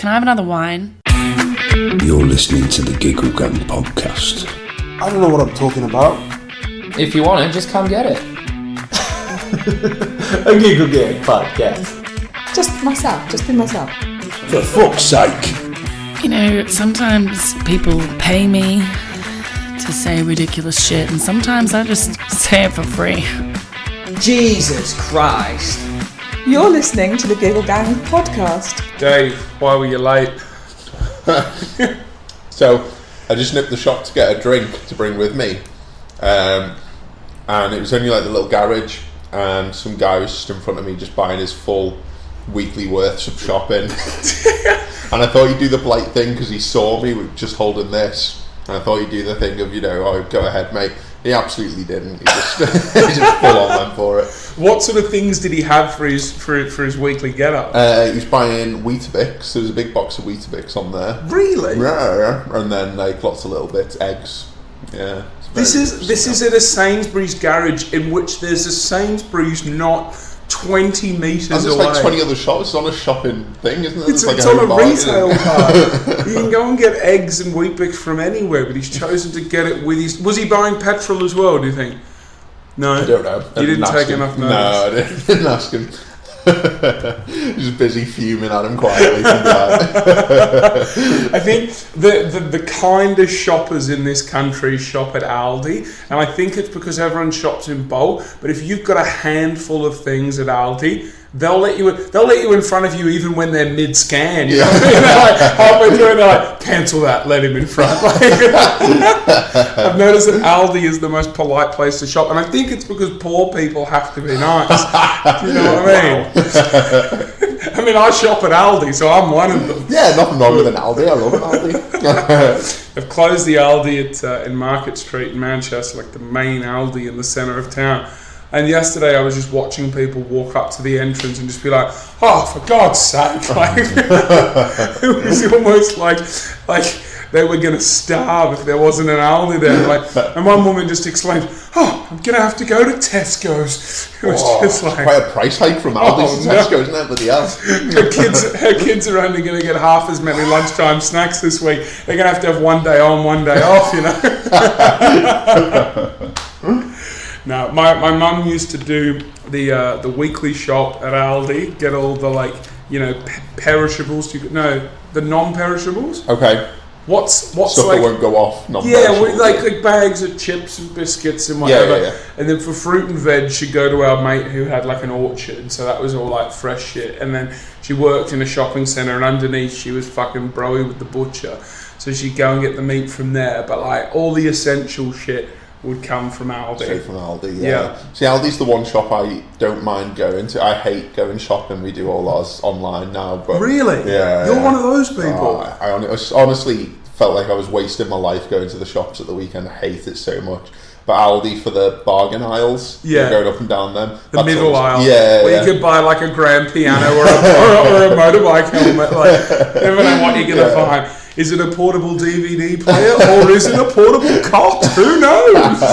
can I have another wine? You're listening to the Giggle Gang podcast. I don't know what I'm talking about. If you want it, just come get it. A Giggle Gang podcast. Just be myself. For fuck's sake. You know, sometimes people pay me to say ridiculous shit, and sometimes I just say it for free. Jesus Christ. You're listening to the Giggle Gang podcast. Dave, why were you late? So, I just nipped the shop to get a drink to bring with me. And it was only like the little garage, and some guy was just in front of me just buying his full weekly worth of shopping. And I thought he'd do the polite thing because he saw me just holding this. And I thought he'd do the thing of, oh, go ahead, mate. He absolutely didn't. He just, he just full on went for it. What sort of things did he have for his weekly get-up? He was buying Weetabix. There was a big box of Weetabix on there. Really? Yeah. And then like lots of little bits, eggs. Yeah. This is at a Sainsbury's garage in which there's a Sainsbury's not 20 metres away. And there's like 20 other shops. It's on a shopping thing, isn't it? It's like on a retail park. You can go and get eggs and Weet-Bix from anywhere, but he's chosen to get it with his... Was he buying petrol as well, do you think? No? I don't know. You didn't take enough notice? No, I didn't ask him. Just busy fuming at him quietly from that. I think the kind of shoppers in this country shop at Aldi, and I think it's because everyone shops in bulk. But if you've got a handful of things at Aldi, they'll let you in front of you even when they're mid-scan. You know what I mean? They're like halfway through and they're like, cancel that, let him in front. I've noticed that Aldi is the most polite place to shop, and I think it's because poor people have to be nice. Do you know what I mean? I mean, I shop at Aldi, so I'm one of them. Yeah, nothing wrong with an Aldi. I love an Aldi. They've closed the Aldi in Market Street in Manchester, like the main Aldi in the centre of town. And yesterday I was just watching people walk up to the entrance and just be like, oh, for God's sake. Like, it was almost like they were going to starve if there wasn't an Aldi there. And one woman just exclaimed, oh, I'm going to have to go to Tesco's. It was just like... quite a price hike from Aldi to Tesco's, isn't it? Bloody hell. Her kids are only going to get half as many lunchtime snacks this week. They're going to have one day on, one day off, No, my mum used to do the weekly shop at Aldi, get all the perishables. The non-perishables. Okay. What's stuff like, that won't go off? Yeah, like bags of chips and biscuits and whatever. Yeah. And then for fruit and veg, she'd go to our mate who had like an orchard, so that was all like fresh shit. And then she worked in a shopping centre, and underneath she was fucking broy with the butcher, so she'd go and get the meat from there. But like all the essential shit would come from Aldi. Straight from Aldi, yeah. See, Aldi's the one shop I don't mind going to. I hate going shopping. We do all ours online now. But really? Yeah. You're one of those people. I honestly felt like I was wasting my life going to the shops at the weekend. I hate it so much. But Aldi for the bargain aisles, going up and down them. The middle aisle, where you could buy like a grand piano or a motorbike helmet. Like, you never know what you're gonna find. Is it a portable DVD player or is it a portable cot? Who knows?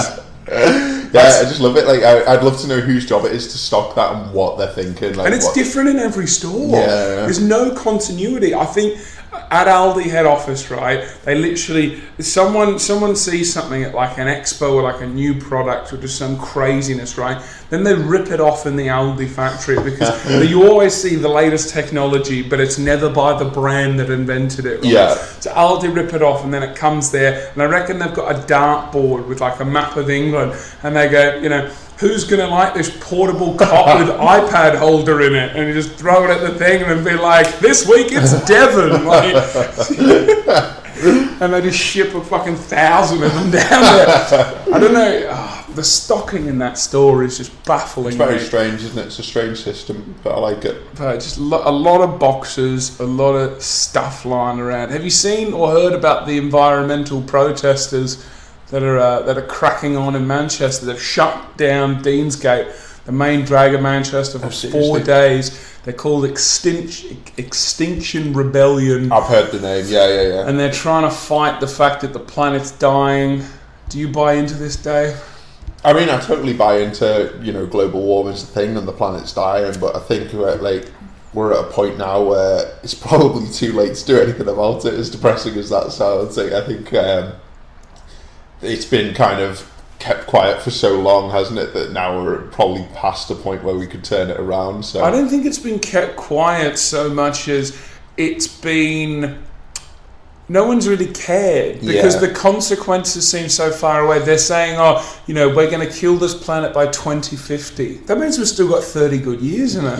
I just love it. Like, I'd love to know whose job it is to stock that and what they're thinking. Like, and it's different in every store. Yeah. There's no continuity. I think at Aldi head office, right, they literally, someone sees something at like an expo or like a new product or just some craziness, right, then they rip it off in the Aldi factory because you always see the latest technology, but it's never by the brand that invented it, right? Yeah. So Aldi rip it off and then it comes there, and I reckon they've got a dartboard with like a map of England, and they go, who's going to like this portable cot with iPad holder in it? And you just throw it at the thing and then be like, this week it's Devon. And they just ship a fucking 1,000 of them down there. I don't know. The stocking in that store is just baffling. It's very strange, isn't it? It's a strange system, but I like it. But just a lot of boxes, a lot of stuff lying around. Have you seen or heard about the environmental protesters that are cracking on in Manchester? They've shut down Deansgate, the main drag of Manchester, for 4 days. They're called Extinction Rebellion. I've heard the name, yeah. And they're trying to fight the fact that the planet's dying. Do you buy into this, Dave? I mean, I totally buy into, global warming's a thing and the planet's dying, but I think we're at a point now where it's probably too late to do anything about it, as depressing as that sounds. I think it's been kind of kept quiet for so long, hasn't it, that now we're probably past a point where we could turn it around. So I don't think it's been kept quiet so much as it's been... No one's really cared because the consequences seem so far away. They're saying, we're going to kill this planet by 2050. That means we've still got 30 good years in us.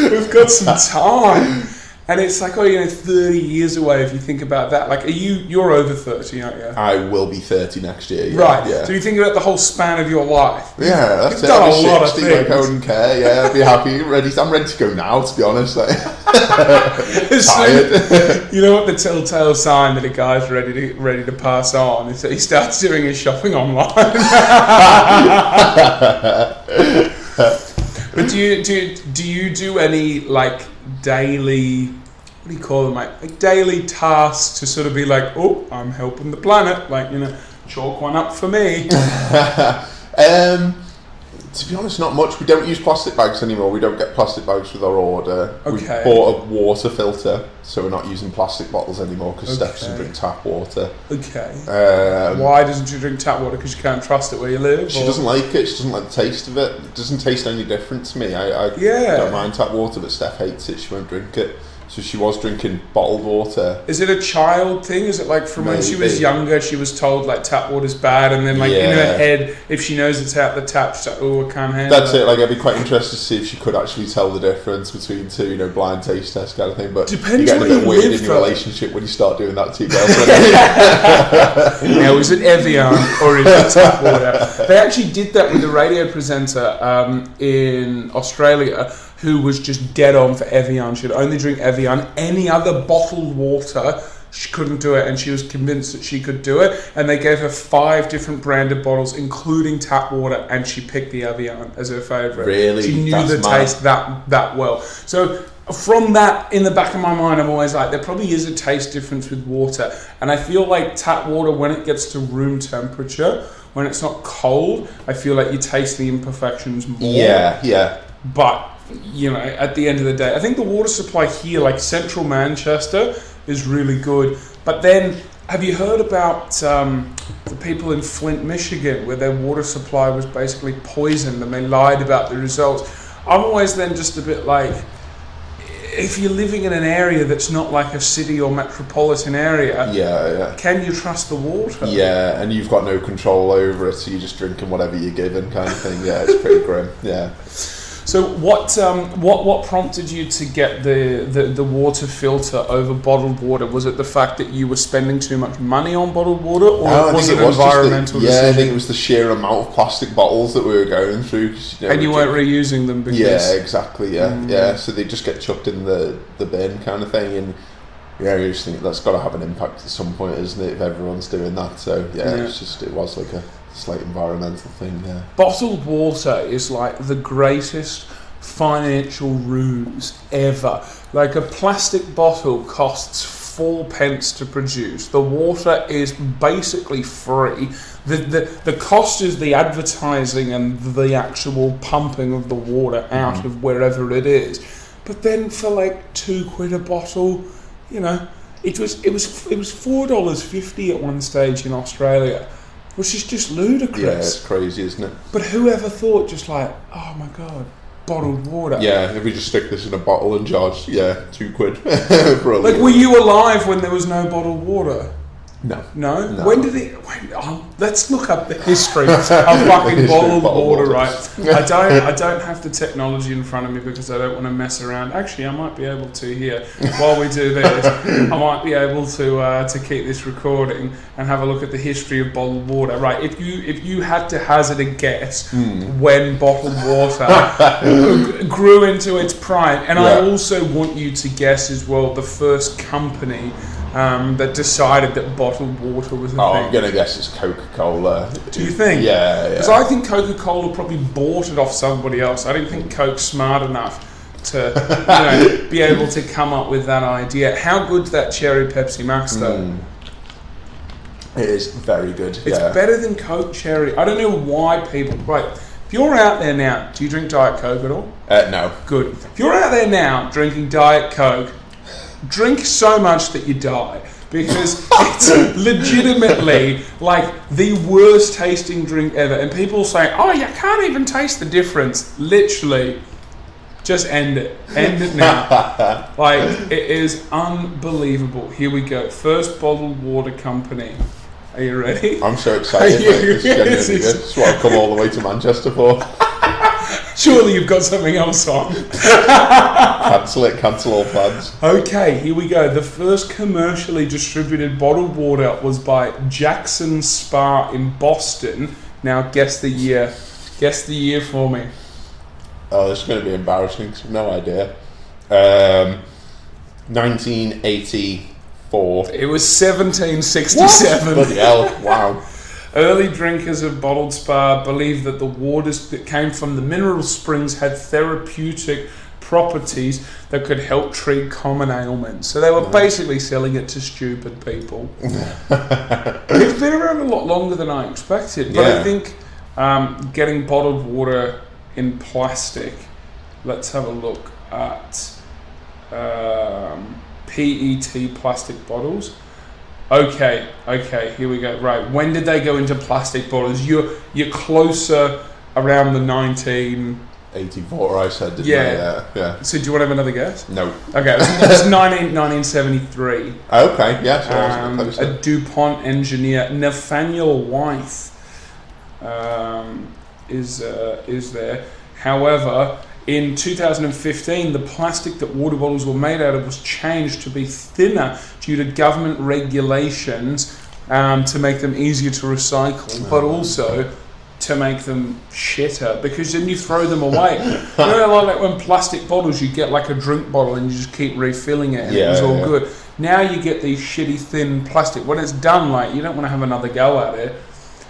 We've got some time. And it's like, 30 years away if you think about that. Like, you're over 30, aren't you? I will be 30 next year. Yeah, right. Yeah. So you think about the whole span of your life. Yeah, that's You've done a lot of 60, things. like, I wouldn't care. Yeah, I'd be happy. I'm ready to go now, to be honest. Like, tired. You know what the telltale sign that a guy's ready to pass on is that he starts doing his shopping online. But do you do any like daily, what do you call them, like daily tasks to sort of be like, oh, I'm helping the planet, like, chalk one up for me? To be honest, not much. We don't use plastic bags anymore. We don't get plastic bags with our order. Okay. We bought a water filter, so we're not using plastic bottles anymore because Steph doesn't drink tap water. Okay. Why doesn't she drink tap water? Because you can't trust it where you live? She doesn't like it. She doesn't like the taste of it. It doesn't taste any different to me. I don't mind tap water, but Steph hates it. She won't drink it. So she was drinking bottled water. Is it a child thing? Is it like from when she was younger, she was told like tap water's bad, and then like in her head, if she knows it's out the tap, she's like, oh, I can't handle That's it. Like, I'd be quite interested to see if she could actually tell the difference between two, blind taste test kind of thing. But depends you get a where bit you weird live, in your though. relationship when you start doing that to your girlfriend. Now, is it Evian or is it tap water? They actually did that with a radio presenter in Australia who was just dead on for Evian. She'd only drink Evian. Any other bottled water, she couldn't do it, and she was convinced that she could do it. And they gave her 5 different branded bottles, including tap water, and she picked the Evian as her favourite. Really? She knew That's the mad. taste that well. So from that, in the back of my mind, I'm always like, there probably is a taste difference with water. And I feel like tap water, when it gets to room temperature, when it's not cold, I feel like you taste the imperfections more. Yeah. But, at the end of the day, I think the water supply here, like central Manchester, is really good. But then, have you heard about the people in Flint, Michigan, where their water supply was basically poisoned and they lied about the results? I'm always then just a bit like, if you're living in an area that's not like a city or metropolitan area, can you trust the water? Yeah, and you've got no control over it, so you're just drinking whatever you're given, kind of thing. Yeah, it's pretty grim. Yeah. So what prompted you to get the water filter over bottled water? Was it the fact that you were spending too much money on bottled water, or was it an environmental decision? I think it was the sheer amount of plastic bottles that we were going through. And you weren't reusing them because... Yeah, exactly, yeah. So they just get chucked in the bin kind of thing, and you just think that's got to have an impact at some point, isn't it, if everyone's doing that? So it was like a slight environmental thing, yeah. Bottled water is like the greatest financial ruse ever. Like, a plastic bottle costs 4 pence to produce. The water is basically free. The cost is the advertising and the actual pumping of the water out of wherever it is. But then for like £2 a bottle, it was $4.50 at one stage in Australia, which is just ludicrous. Yeah, it's crazy, isn't it? But whoever thought, just like, oh my god, bottled water. Yeah, if we just stick this in a bottle and charge, £2 for a Like, were you alive when there was no bottled water? No. When did it? Let's look up the history of fucking bottled water, right? I don't have the technology in front of me because I don't want to mess around. Actually, I might be able to here while we do this. I might be able to keep this recording and have a look at the history of bottled water. Right? If you had to hazard a guess when bottled water grew into its prime, and I also want you to guess as well the first company that decided that bottled water was a thing. I'm going to guess it's Coca-Cola. Do you think? Yeah. Because I think Coca-Cola probably bought it off somebody else. I don't think Coke's smart enough to be able to come up with that idea. How good's that cherry Pepsi Max though? It is very good. It's better than Coke cherry. I don't know why people... Right, If you're out there now, do you drink Diet Coke at all? No. Good. If you're out there now drinking Diet Coke, drink so much that you die. Because it's legitimately like the worst tasting drink ever. And people say, oh, you can't even taste the difference. Literally, just end it. End it now. Like, it is unbelievable. Here we go. First bottled water company. Are you ready? I'm so excited. This is genuinely good. This is what I've come all the way to Manchester for. Surely you've got something else on. Cancel all plans. Okay, here we go. The first commercially distributed bottled water was by Jackson Spa in Boston. Now guess the year. Guess the year for me. Oh, this is going to be embarrassing because I've no idea. 1984. It was 1767. Bloody hell, wow. Early drinkers of bottled spa believed that the waters that came from the mineral springs had therapeutic properties that could help treat common ailments. So they were basically selling it to stupid people. It's been around a lot longer than I expected, but I think getting bottled water in plastic, let's have a look at PET plastic bottles. Okay, here we go. Right, when did they go into plastic bottles? You're closer around the 1984, I said, didn't I? Yeah. So do you want to have another guess? No. Okay, it was 1973. Okay, yeah. So I was A DuPont engineer, Nathaniel Wyeth, is there. However, in 2015, the plastic that water bottles were made out of was changed to be thinner due to government regulations to make them easier to recycle, but also to make them shitter, because then you throw them away. You know, like when plastic bottles, you get like a drink bottle and you just keep refilling it and it was all good. Now you get these shitty thin plastic. When it's done, like, you don't want to have another go at it.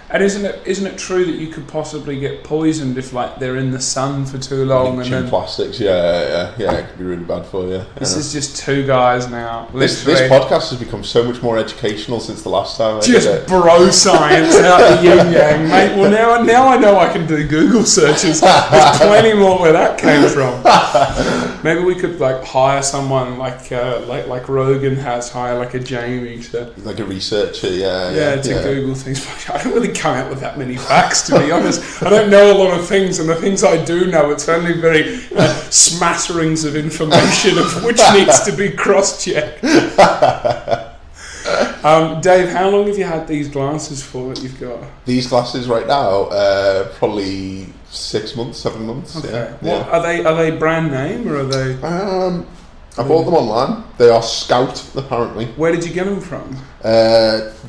And isn't it true that you could possibly get poisoned if, like, they're in the sun for too long? And then plastics, it could be really bad for you. This is just two guys now. This podcast has become so much more educational since the last time I did just it. Bro science out the yin yang, mate. Well, now I know I can do Google searches. There's plenty more where that came from. Maybe we could like hire someone like Rogan has, hire like a Jamie to, like a researcher, to Google things. I don't really come out with that many facts, to be honest. I don't know a lot of things, and the things I do know, it's only very smatterings of information of which needs to be cross-checked. Dave, how long have you had these glasses for that you've got? These glasses right now, probably 6 months, 7 months. Okay. Are they brand name, or are they? I bought them online. They are Scout, apparently. Where did you get them from?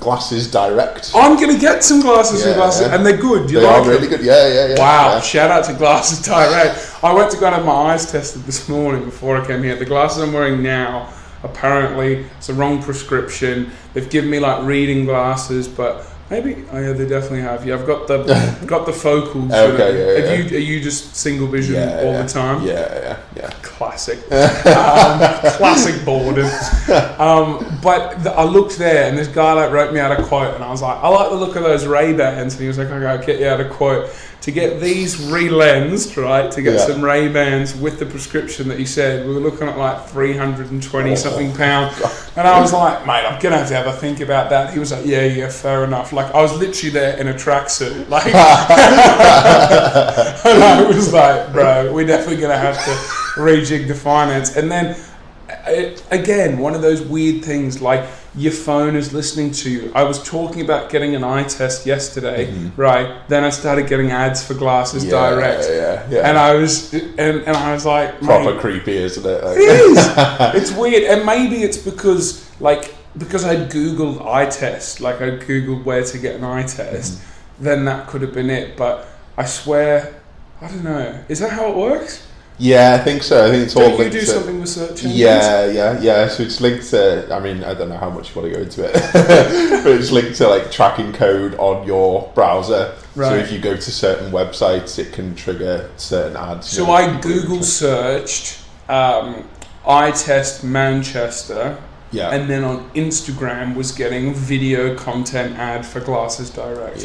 Glasses Direct. I'm going to get some glasses from Glasses, and they're good. They are really good, yeah. Wow, shout out to Glasses Direct. I went to go and have my eyes tested this morning before I came here. The glasses I'm wearing now, apparently, it's the wrong prescription. They've given me like reading glasses, but maybe, they definitely have. Yeah, I've got the focals. Okay, Are you just single vision all the time? Yeah. Classic. Classic Bawden. But I looked there, and this guy like wrote me out a quote, and I was like, I like the look of those Ray-Bans, and he was like, okay, I'll get you out a quote. To get these re-lensed, right, to get some Ray-Bans with the prescription that he said, we were looking at like 320 something pounds. And I was like, mate, I'm going to have a think about that. He was like, yeah, fair enough. Like, I was literally there in a tracksuit. Like, and I was like, bro, we're definitely going to have to rejig the finance. And then, again, one of those weird things, like, your phone is listening to you. I was talking about getting an eye test yesterday, right? Then I started getting ads for Glasses Direct. And I was like, proper creepy, isn't it? Like, it is. It's weird, and maybe it's because I googled eye test, like I googled where to get an eye test. Then that could have been it. But I swear, I don't know. Is that how it works? Yeah, I think so. I think it's all linked to... Don't you do something with search engines? Yeah. So it's linked to... I mean, I don't know how much you want to go into it. But it's linked to, like, tracking code on your browser. Right. So if you go to certain websites, it can trigger certain ads. So I Google searched eye test Manchester. Yeah. And then on Instagram was getting video content ad for Glasses Direct.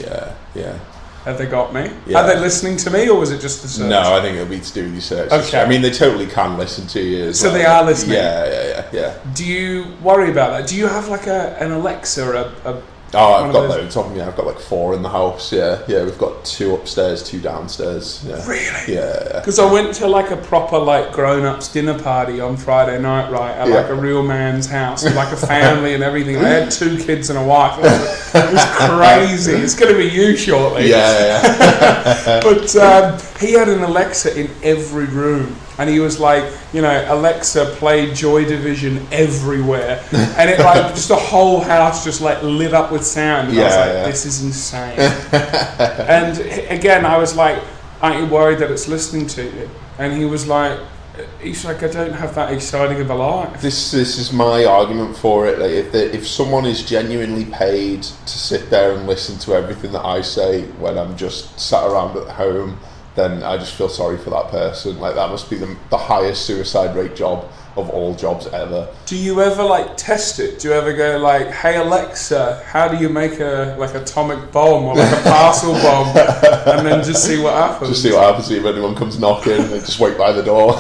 Yeah. Have they got me? Yeah. Are they listening to me, or was it just the search? No, I think it'll be to do with your search. Okay. I mean, they totally can listen to you as So well. they are listening? Yeah. Do you worry about that? Do you have like an Alexa or a Oh, I've got loads of them. Yeah, I've got like 4 in the house. Yeah. We've got 2 upstairs, 2 downstairs. Yeah. Really? Yeah. Because I went to like a proper like grown-ups dinner party on Friday night, right, at like a real man's house, with like a family and everything. I had 2 kids and a wife. It was crazy. It's going to be you shortly. Yeah. But he had an Alexa in every room. And he was like, Alexa, play Joy Division everywhere. And it like, just the whole house just like lit up with sound. And I was like, this is insane. And again, I was like, aren't you worried that it's listening to you? And he's like, I don't have that exciting of a life. This is my argument for it. Like, if someone is genuinely paid to sit there and listen to everything that I say when I'm just sat around at home, then I just feel sorry for that person. Like, that must be the highest suicide rate job of all jobs ever. Do you ever like test it? Do you ever go like, hey Alexa, how do you make a like atomic bomb or like a parcel bomb, and then just see what happens? Just see what happens if anyone comes knocking, and just wait by the door.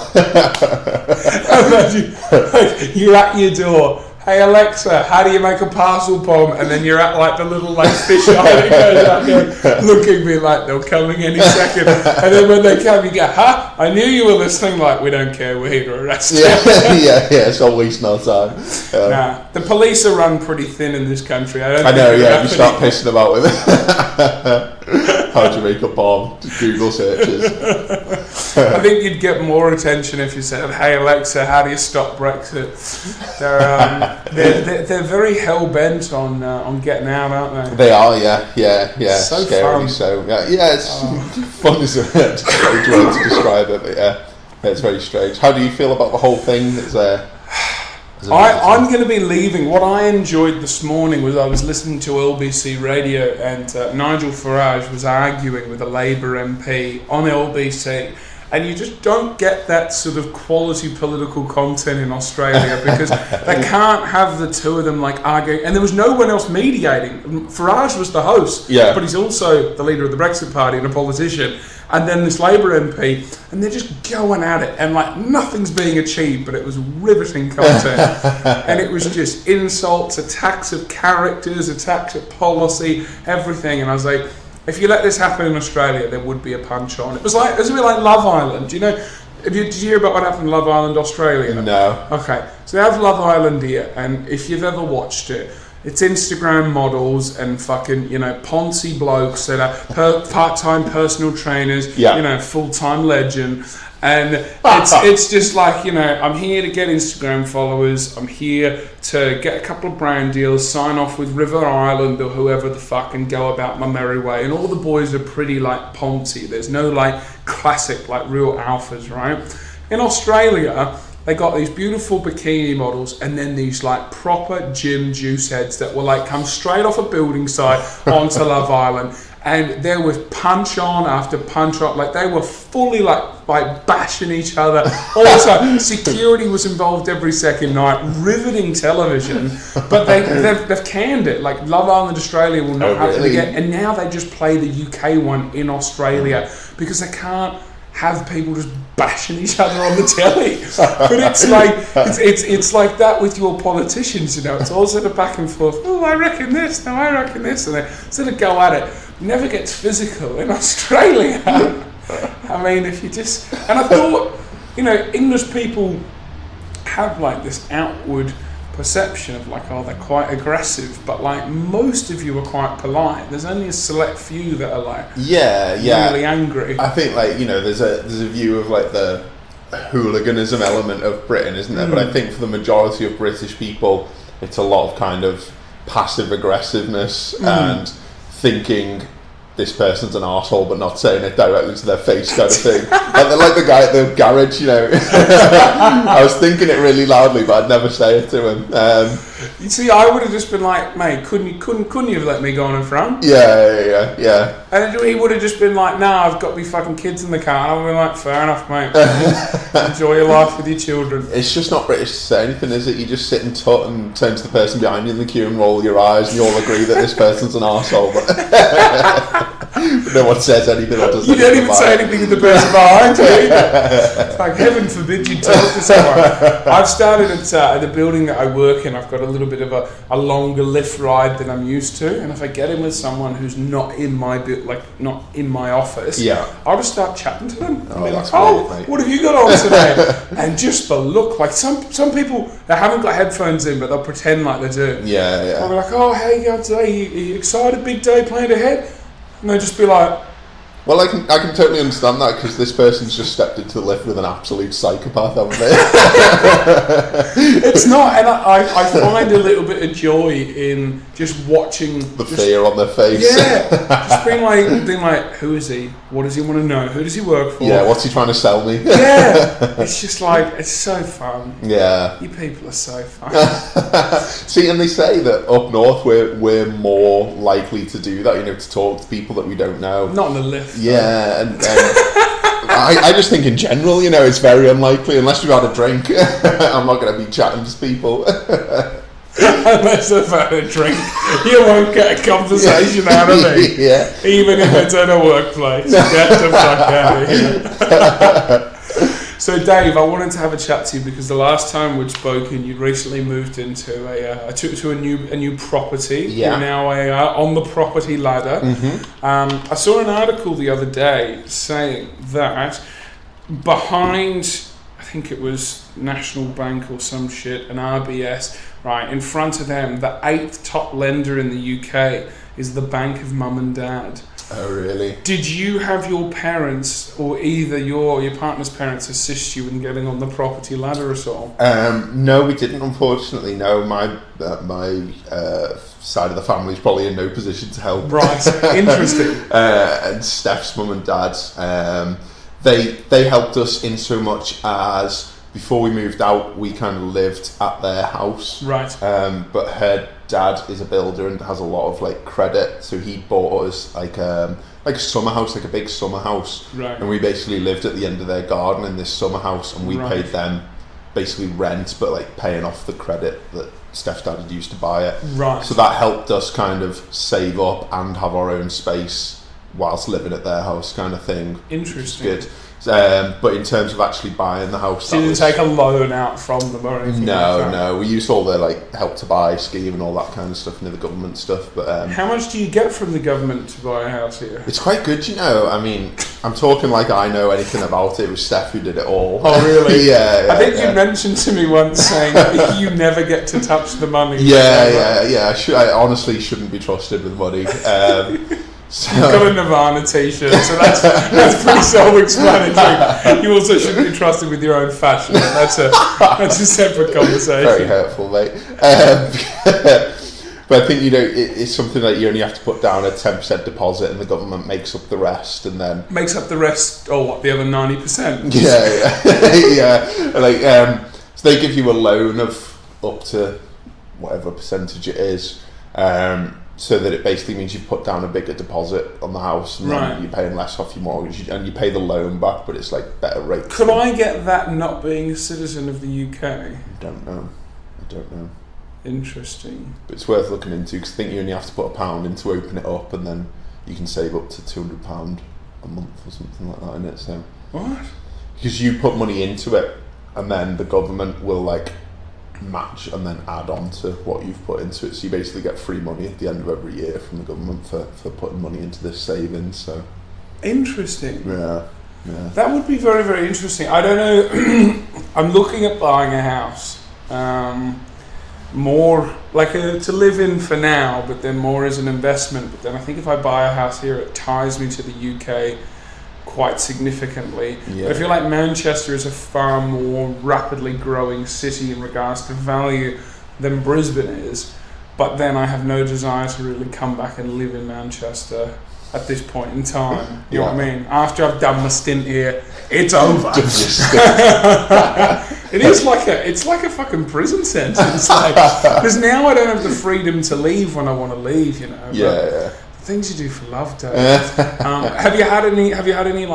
Imagine, like, you're at your door. Hey Alexa, how do you make a parcel bomb? And then you're at like the little like fish eye that goes out there, looking at me like they're coming any second. And then when they come, you go, I knew you were listening. Like, we don't care, we're here to arrest you. Yeah, it's all wasting our time. Nah, the police are run pretty thin in this country. I know, if you start pissing about with it. How do you make a bomb? Google searches. I think you'd get more attention if you said, "Hey Alexa, how do you stop Brexit?" They're very hell bent on getting out, aren't they? They are, yeah. So scarily fun. so. Yeah, it's fun is a strange word to describe it, but yeah, it's very strange. How do you feel about the whole thing? I'm going to be leaving. What I enjoyed this morning was I was listening to LBC radio, and Nigel Farage was arguing with a Labour MP on LBC. And you just don't get that sort of quality political content in Australia because they can't have the two of them like arguing. And there was no one else mediating. Farage was the host, but he's also the leader of the Brexit Party and a politician. And then this Labour MP, and they're just going at it, and like nothing's being achieved, but it was riveting content. And it was just insults, attacks of characters, attacks of policy, everything. And I was like, if you let this happen in Australia, there would be a punch on. It was a bit like Love Island. Did you hear about what happened in Love Island, Australia? No. Okay, so they have Love Island here, and if you've ever watched it, it's Instagram models and fucking, Ponzi blokes that are part-time personal trainers, full-time legend. And it's just like, I'm here to get Instagram followers. I'm here to get a couple of brand deals, sign off with River Island or whoever the fuck, and go about my merry way. And all the boys are pretty like Ponzi. There's no like classic, like real alphas, right? In Australia, they got these beautiful bikini models and then these like proper gym juice heads that were like come straight off a building site onto Love Island. And there was punch on after punch on, like they were fully like bashing each other. Also, security was involved every second night, riveting television. But they've canned it. Like Love Island Australia will not have it again. And now they just play the UK one in Australia because they can't have people just bashing each other on the telly. But it's like it's like that with your politicians, It's all sort of back and forth. Oh, I reckon this. No, I reckon this, and they sort of go at it. Never gets physical in Australia. I mean, if you just... And I thought, English people have like this outward perception of like, they're quite aggressive, but like most of you are quite polite. There's only a select few that are like really angry. I think like, there's a view of like the hooliganism element of Britain, isn't there? But I think for the majority of British people, it's a lot of kind of passive aggressive-ness and thinking this person's an arsehole but not saying it directly to their face kind of thing. like the guy at the garage, I was thinking it really loudly but I'd never say it to him. You see, I would have just been like, mate, couldn't you have let me go on in front? Yeah. And he would have just been like, nah, I've got me fucking kids in the car. And I would have been like, fair enough, mate. Enjoy your life with your children. It's just not British to say anything, is it? You just sit and tut and turn to the person behind you in the queue and roll your eyes and you all agree that this person's an arsehole. But No one says anything or does You don't anything even say about it. anything to the person behind you either. It's like, heaven forbid you talk to someone. I've started at the building that I work in. I've got a little bit of a longer lift ride than I'm used to, and if I get in with someone who's not in my not in my office, I'll just start chatting to them. Oh, that's like, great, mate. what have you got on today? And just the look, like some people, they haven't got headphones in, but they'll pretend like they do. Yeah. I'll be like, oh, how you going today? You excited? Big day planned ahead? And they'll just be like, Well, I can totally understand that, because this person's just stepped into the lift with an absolute psychopath, haven't they? it's not, and I find a little bit of joy in just watching the fear on their face. Yeah, just being like, who is he? What does he want to know? Who does he work for? Yeah, what's he trying to sell me? Yeah, it's just like, it's so fun. Yeah. You people are so fun. See, and they say that up north we're more likely to do that, to talk to people that we don't know. Not on the lift. Yeah, and I just think in general, it's very unlikely, unless we've had a drink. I'm not going to be chatting to people. Unless they've had a drink, you won't get a conversation out of me. Yeah. Even if it's in a workplace. Get the fuck out of here. So Dave, I wanted to have a chat to you because the last time we'd spoken, you'd recently moved into a new property. Yeah. You're now on the property ladder. Mm-hmm. I saw an article the other day saying that behind, I think it was National Bank or some shit, an RBS, right, in front of them, the 8th top lender in the UK is the Bank of Mum and Dad. Oh, really? Did you have your parents or either your partner's parents assist you in getting on the property ladder at all? No, we didn't, unfortunately. No, my side of the family is probably in no position to help. Right, interesting. And Steph's mum and dad, they helped us in so much as before we moved out, we kind of lived at their house. Right. But her dad is a builder and has a lot of credit, so he bought us like a summer house, like a big summer house. Right. And we basically lived at the end of their garden in this summer house, and we paid them basically rent, but paying off the credit that Steph's dad had used to buy it. Right. So that helped us kind of save up and have our own space whilst living at their house, kind of thing. Interesting. Good. But in terms of actually buying the house, so you didn't take a loan out from them or anything? No. We used all the help to buy scheme and all that kind of stuff, the government stuff. But how much do you get from the government to buy a house here? it's quite good, I mean, I'm talking like I know anything about it. It was Steph who did it all. Oh, really? Yeah. I think you mentioned to me once saying you never get to touch the money. Yeah. I honestly shouldn't be trusted with money. So, you've got a Nirvana t-shirt, so that's pretty self-explanatory. You also shouldn't be trusted with your own fashion. That's a separate conversation. Very hurtful, mate. But I think it's something that you only have to put down a 10% deposit, and the government makes up the rest, and then makes up the rest, or what, the other 90%? Yeah. So they give you a loan of up to whatever percentage it is. So that it basically means you put down a bigger deposit on the house, and then you're paying less off your mortgage, and you pay the loan back, but it's better rates. Could I get that not being a citizen of the UK? I don't know. Interesting. But it's worth looking into, because I think you only have to put £1 in to open it up, and then you can save up to £200 a month or something like that in it. So what? Because you put money into it, and then the government will match and then add on to what you've put into it, so you basically get free money at the end of every year from the government for putting money into this savings. So interesting. Yeah. That would be very, very interesting. I don't know. I'm looking at buying a house, more to live in for now, but then more as an investment. But then I think if I buy a house here, it ties me to the UK quite significantly. Yeah. I feel like Manchester is a far more rapidly growing city in regards to value than Brisbane is, but then I have no desire to really come back and live in Manchester at this point in time. You know what I mean? After I've done my stint here, it's over. It's like a fucking prison sentence. Because now I don't have the freedom to leave when I want to leave. Yeah. Things you do for love, Dave. Have you had any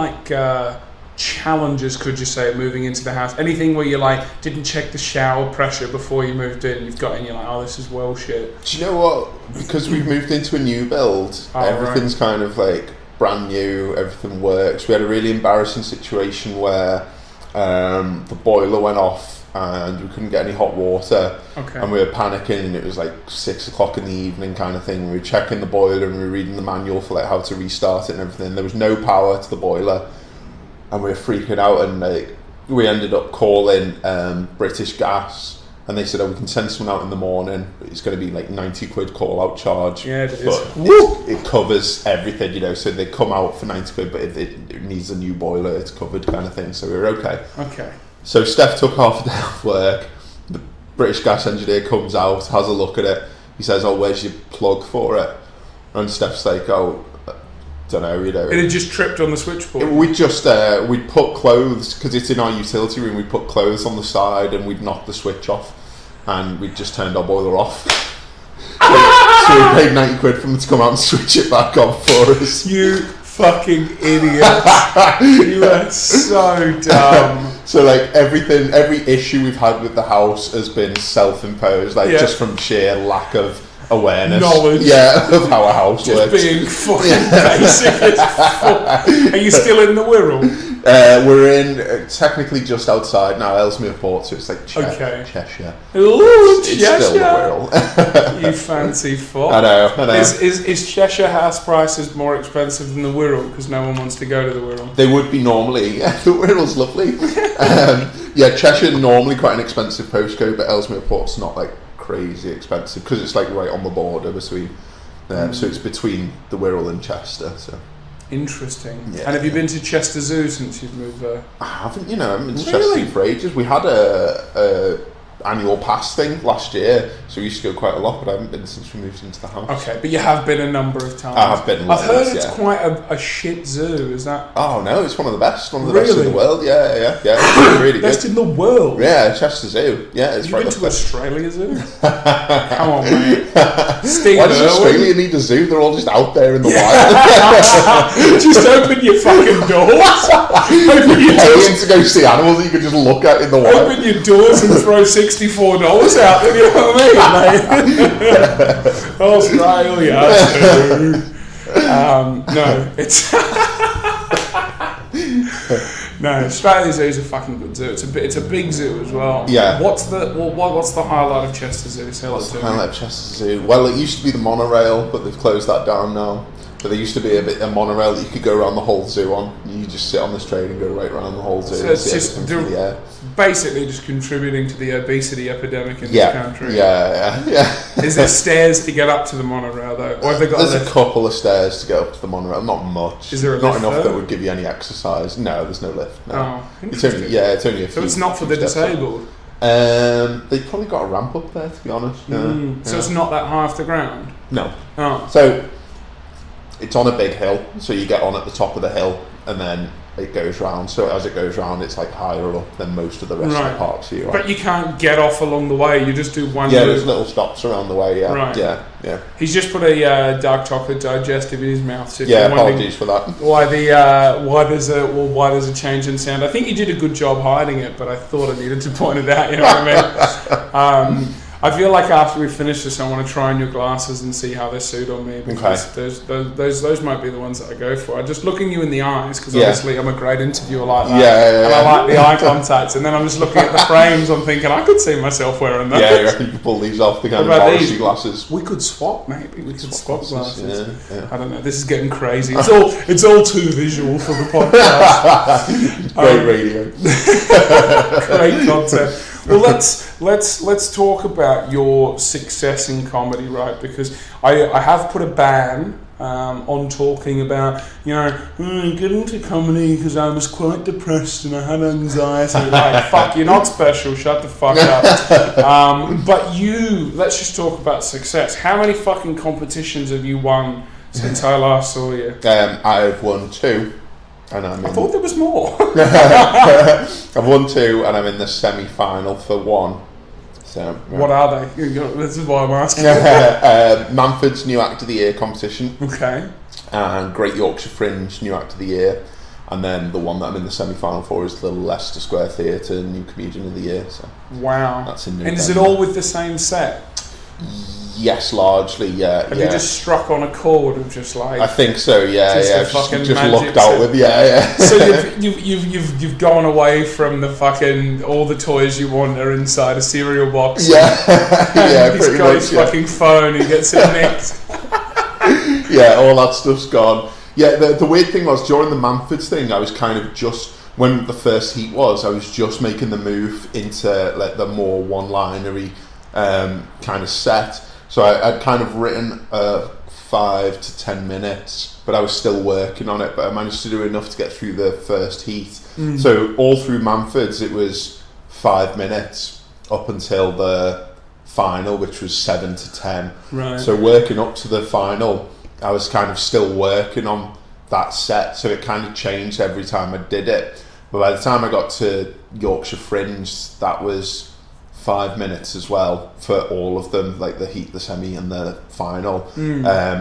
challenges, could you say, moving into the house? Anything where you didn't check the shower pressure before you moved in? You've got in, you're oh, this is well shit. Do you know what? Because we've moved into a new build, everything's kind of brand new, everything works. We had a really embarrassing situation where the boiler went off and we couldn't get any hot water, and we were panicking, and it was like 6 o'clock in the evening kind of thing. We were checking the boiler and we were reading the manual for like how to restart it and everything. There was no power to the boiler, and we were freaking out, and like we ended up calling British Gas, and they said, we can send someone out in the morning, but it's going to be like 90 quid call out charge. Yeah, it is. But it covers everything, you know, so they come out for 90 quid, but if it needs a new boiler, it's covered kind of thing, so we were okay. So Steph took half a day off work. The British Gas engineer comes out, has a look at it. He says, where's your plug for it? And Steph's like, don't know, you know. It had just tripped on the switchboard. We just, we'd put clothes, because it's in our utility room, we'd put clothes on the side and we'd knock the switch off, and we'd just turned our boiler off. So we paid 90 quid for them to come out and switch it back on for us. You fucking idiot. You are so dumb. So like every issue we've had with the house has been self-imposed, like just from sheer lack of awareness, knowledge, of how a house just works. Being fucking basic as fuck. Are you still in the Wirral? We're in technically just outside now, Ellesmere Port, so it's like Cheshire. Ooh, it's still the Wirral. You fancy fuck. I know. Is Cheshire house prices more expensive than the Wirral because no one wants to go to the Wirral? They would be normally. The Wirral's lovely. Cheshire normally quite an expensive postcode, but Ellesmere Port's not like crazy expensive because it's like right on the border between. So it's between the Wirral and Chester. So. Interesting. Yeah. And have you been to Chester Zoo since you've moved there? I haven't, I've been to Chester Zoo for ages. We had a annual pass thing last year, so we used to go quite a lot, but I haven't been since we moved into the house. Okay, but you have been a number of times. I have been. I've heard it's quite a shit zoo, is that? Oh no, it's one of the best best in the world. Yeah. It's really best good. in the world? Yeah, Chester Zoo. Yeah, it's right. You've been to Australia Zoo? Come on, mate. Why does Australia need a zoo? They're all just out there in the wild. Just open your fucking doors. Open your doors to go see animals that you can just look at in the wild. Open your doors and throw $64 out there, you know what I mean, mate? Australia. No, it's no. Australia Zoo is a fucking good zoo. It's a big zoo as well. Yeah. What's the highlight of Chester Zoo? What's the highlight of Chester Zoo? Well, it used to be the monorail, but they've closed that down now. But there used to be a monorail that you could go around the whole zoo on. You just sit on this train and go right around the whole zoo. So and it's see just everything from the air. Basically just contributing to the obesity epidemic in this country. Yeah. Is there stairs to get up to the monorail though? Or have they got There's a couple of stairs to get up to the monorail. Not much. Is there a not lift enough though? that would give you any exercise. No, there's no lift. No. Oh, it's only a few. So it's not for the disabled. They've probably got a ramp up there, to be honest. So it's not that high off the ground? No. Oh. So it's on a big hill, so you get on at the top of the hill and then it goes round. So as it goes round, it's like higher up than most of the rest of the parks here. But you can't get off along the way. You just do one. Yeah, there's little stops around the way. Yeah, right. Yeah. He's just put a dark chocolate digestive in his mouth. So apologies for that. Why there's a change in sound? I think you did a good job hiding it, but I thought I needed to point it out. You know what I mean? I feel like after we finish this, I want to try on your glasses and see how they suit on me. Because those might be the ones that I go for. I'm just looking you in the eyes because obviously I'm a great interviewer like that. And I like the eye contact. And then I'm just looking at the frames. I'm thinking I could see myself wearing those. Yeah, you reckon you could pull these off the kind of Morrissey glasses? We could swap, maybe. We could swap glasses. Yeah. I don't know. This is getting crazy. It's all too visual for the podcast. Great radio. Great content. Well, let's talk about your success in comedy, right? Because I have put a ban on talking about, get into comedy because I was quite depressed and I had anxiety. Like, fuck, you're not special. Shut the fuck up. But let's just talk about success. How many fucking competitions have you won since I last saw you? I've won 2. And I thought there was more. I've won 2 and I'm in the semi-final for 1. So what are they? This is why I'm asking. Manford's New Act of the Year competition. Okay. And Great Yorkshire Fringe New Act of the Year. And then the one that I'm in the semi-final for is the Leicester Square Theatre New Comedian of the Year. So wow. That's in New And is it all with the same set? Yes, largely, yeah. Have you just struck on a chord of just like? I think so, yeah. Just yeah. a fucking just magic looked out with, yeah. So you've gone away from the fucking all the toys you want are inside a cereal box. Yeah, yeah, He's pretty got much. his fucking phone. He gets it nicked. Yeah, all that stuff's gone. Yeah, the weird thing was during the Manfords thing, I was kind of just when the first heat was, I was just making the move into like the more one-linery kind of set. So I'd kind of written 5 to 10 minutes, but I was still working on it. But I managed to do enough to get through the first heat. So all through Manfords, it was 5 minutes up until the final, which was 7 to 10. Right. So working up to the final, I was kind of still working on that set. So it kind of changed every time I did it. But by the time I got to Yorkshire Fringe, that was 5 minutes as well for all of them, like the heat, the semi and the final.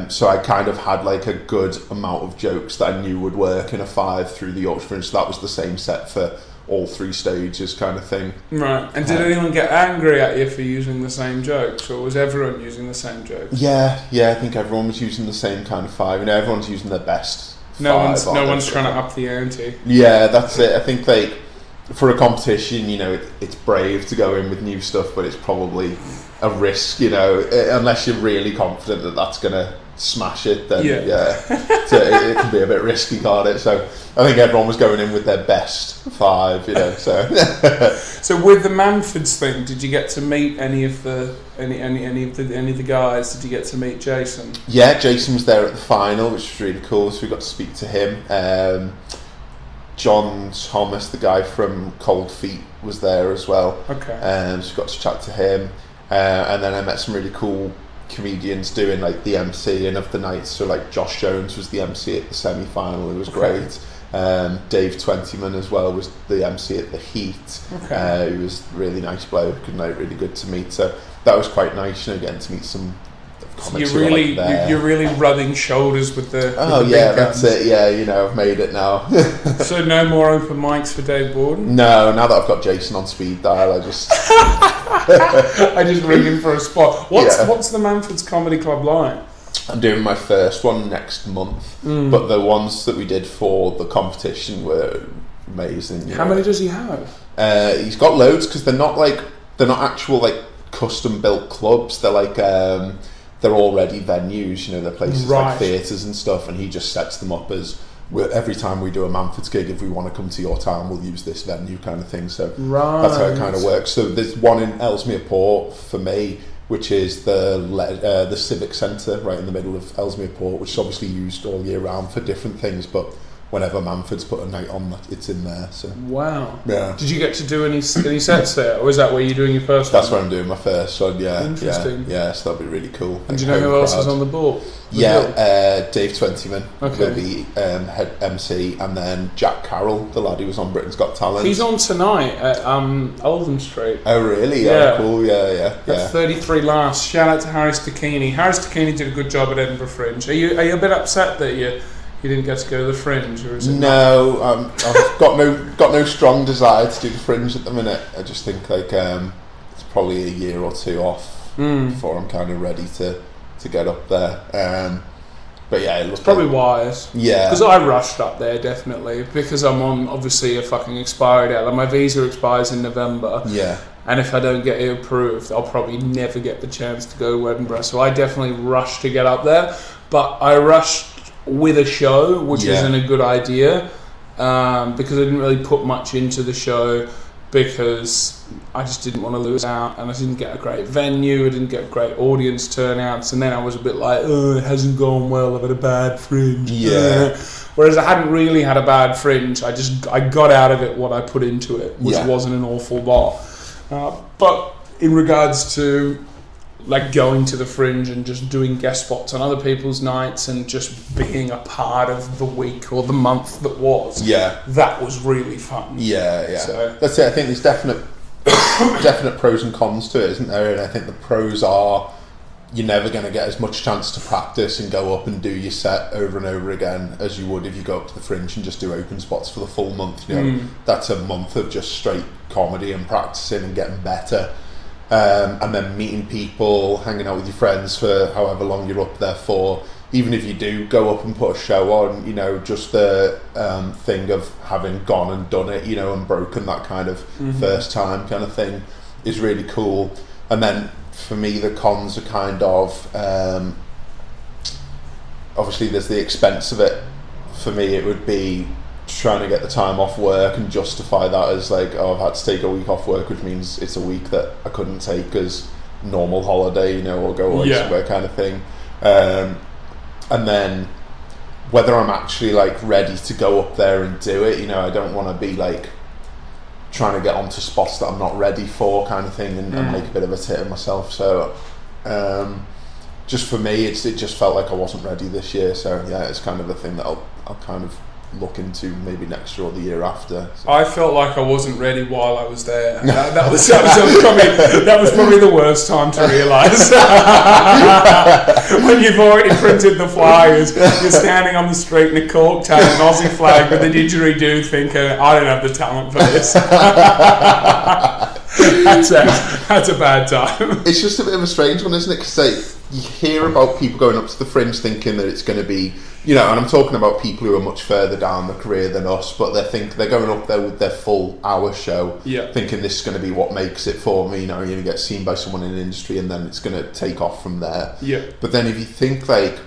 So I kind of had like a good amount of jokes that I knew would work in a 5 through the Yorkshire Fringe. So that was the same set for all 3 stages kind of thing. Right. And did anyone get angry at you for using the same jokes, or was everyone using the same jokes? Yeah, I think everyone was using the same kind of 5. You know, everyone's using their best. No one's trying to up the ante. Yeah, that's it. I think like for a competition, you know, it's brave to go in with new stuff, but it's probably a risk, you know, unless you're really confident that that's gonna smash it. Then so it can be a bit risky, can't it? So I think everyone was going in with their best 5, you know. So So with the Manfords thing, did you get to meet any of the guys? Did you get to meet Jason? Yeah, Jason was there at the final, which was really cool. So we got to speak to him. John Thomas, the guy from Cold Feet, was there as well. Okay. So we got to chat to him, and then I met some really cool comedians doing like the MC and of the night. So like Josh Jones was the MC at the semi-final. It was great. Dave Twentyman as well was the MC at the heat. He was a really nice bloke and like really good to meet. So that was quite nice, you know, getting to meet some comics. So you're really rubbing shoulders with the. Oh with the yeah, big guns. that's it. Yeah, you know, I've made it now. So no more open mics for Dave Bawden? No, now that I've got Jason on speed dial, I just I just ring him for a spot. What's the Manfords Comedy Club like? I'm doing my first one next month, but the ones that we did for the competition were amazing. How many does he have? He's got loads because they're not actual like custom built clubs. They're like they're already venues. You know, they're places like theatres and stuff, and he just sets them up as every time we do a Manfords gig, if we want to come to your town, we'll use this venue kind of thing. So that's how it kind of works. So there's one in Ellesmere Port for me, which is the Civic Centre right in the middle of Ellesmere Port, which is obviously used all year round for different things, but whenever Manford's put a night on, it's in there. So wow. Yeah. Did you get to do any sets there, or is that where you're doing your first one? That's where I'm doing my first one. Yeah. Interesting. Yeah, so that'll be really cool. And do you know who else is on the board? Dave Twentyman will be head MC, and then Jack Carroll, the lad who was on Britain's Got Talent. He's on tonight at Oldham Street. Oh really? Yeah. Oh, cool. Yeah. 33 last. Shout out to Harris Takini. Harris Takini did a good job at Edinburgh Fringe. Are you a bit upset that you didn't get to go to the Fringe, or is it? No, I've got no strong desire to do the Fringe at the minute. I just think like it's probably a year or two off before I'm kind of ready to get up there. But yeah, it looks probably wise. Yeah, because I rushed up there definitely because I'm on obviously a fucking expiry date. Like my visa expires in November. Yeah. And if I don't get it approved, I'll probably never get the chance to go to Edinburgh. So I definitely rushed to get up there, but I rushed with a show, which isn't a good idea, because I didn't really put much into the show because I just didn't want to lose out, and I didn't get a great venue, I didn't get great audience turnouts, and then I was a bit like, oh, it hasn't gone well, I've had a bad Fringe. Yeah. Whereas I hadn't really had a bad Fringe, I got out of it what I put into it, which wasn't an awful lot. But in regards to like going to the Fringe and just doing guest spots on other people's nights and just being a part of the week or the month that was, that was really fun. Yeah. So that's it. I think there's definite pros and cons to it, isn't there? And I think the pros are you're never going to get as much chance to practice and go up and do your set over and over again as you would if you go up to the Fringe and just do open spots for the full month. You know, that's a month of just straight comedy and practicing and getting better. and then meeting people, hanging out with your friends for however long you're up there for. Even if you do go up and put a show on, you know, just the thing of having gone and done it, you know, and broken that kind of first time kind of thing is really cool. And then for me, the cons are kind of obviously there's the expense of it. For me, it would be trying to get the time off work and justify that as like, oh, I've had to take a week off work, which means it's a week that I couldn't take as normal holiday, you know, or go away somewhere kind of thing. And then whether I'm actually like ready to go up there and do it, you know, I don't want to be like trying to get onto spots that I'm not ready for kind of thing and make a bit of a tit of myself. So just for me, it just felt like I wasn't ready this year. So yeah, it's kind of a thing that I'll kind of look into maybe next year or the year after. So. I felt like I wasn't ready while I was there. That was probably the worst time to realise. When you've already printed the flyers, you're standing on the street in a cork tail, an Aussie flag with a didgeridoo, thinking, I don't have the talent for this. That's a bad time. It's just a bit of a strange one, isn't it? Because you hear about people going up to the Fringe thinking that it's going to be, you know, and I'm talking about people who are much further down the career than us, but they're going up there with their full hour show, thinking this is going to be what makes it for me. You know, you're going to get seen by someone in the industry, and then it's going to take off from there. Yeah. But then if you think like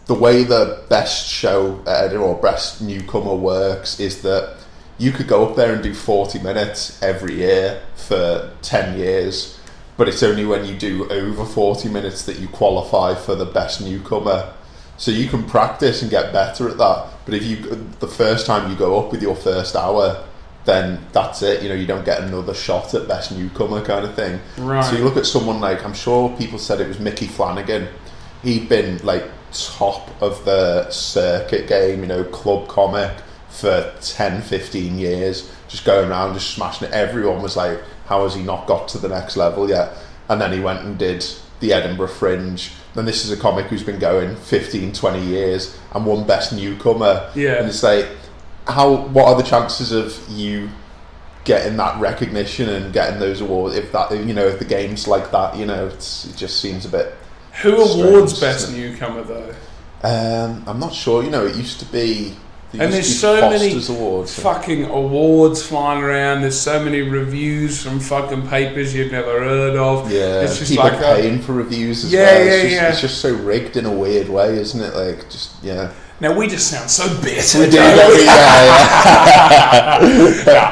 the way the best show or best newcomer works is that you could go up there and do 40 minutes every year for 10 years, but it's only when you do over 40 minutes that you qualify for the best newcomer. So you can practice and get better at that, but if the first time you go up with your first hour, then that's it. You know, you don't get another shot at best newcomer kind of thing. Right. So you look at someone like, I'm sure people said it was Mickey Flanagan. He'd been like top of the circuit game, you know, club comic for 10, 15 years, just going around, just smashing it. Everyone was like, how has he not got to the next level yet? And then he went and did the Edinburgh Fringe. And this is a comic who's been going 15, 20 years and won best newcomer. Yeah. And it's like, what are the chances of you getting that recognition and getting those awards if the game's like that, you know, it just seems a bit Who awards best newcomer though? I'm not sure, you know, it used to be and there's so many fucking awards flying around. There's so many reviews from fucking papers you've never heard of. Yeah, it's just people like paying for reviews as well. It's just so rigged in a weird way, isn't it? Like, just Now we just sound so bitter. We do,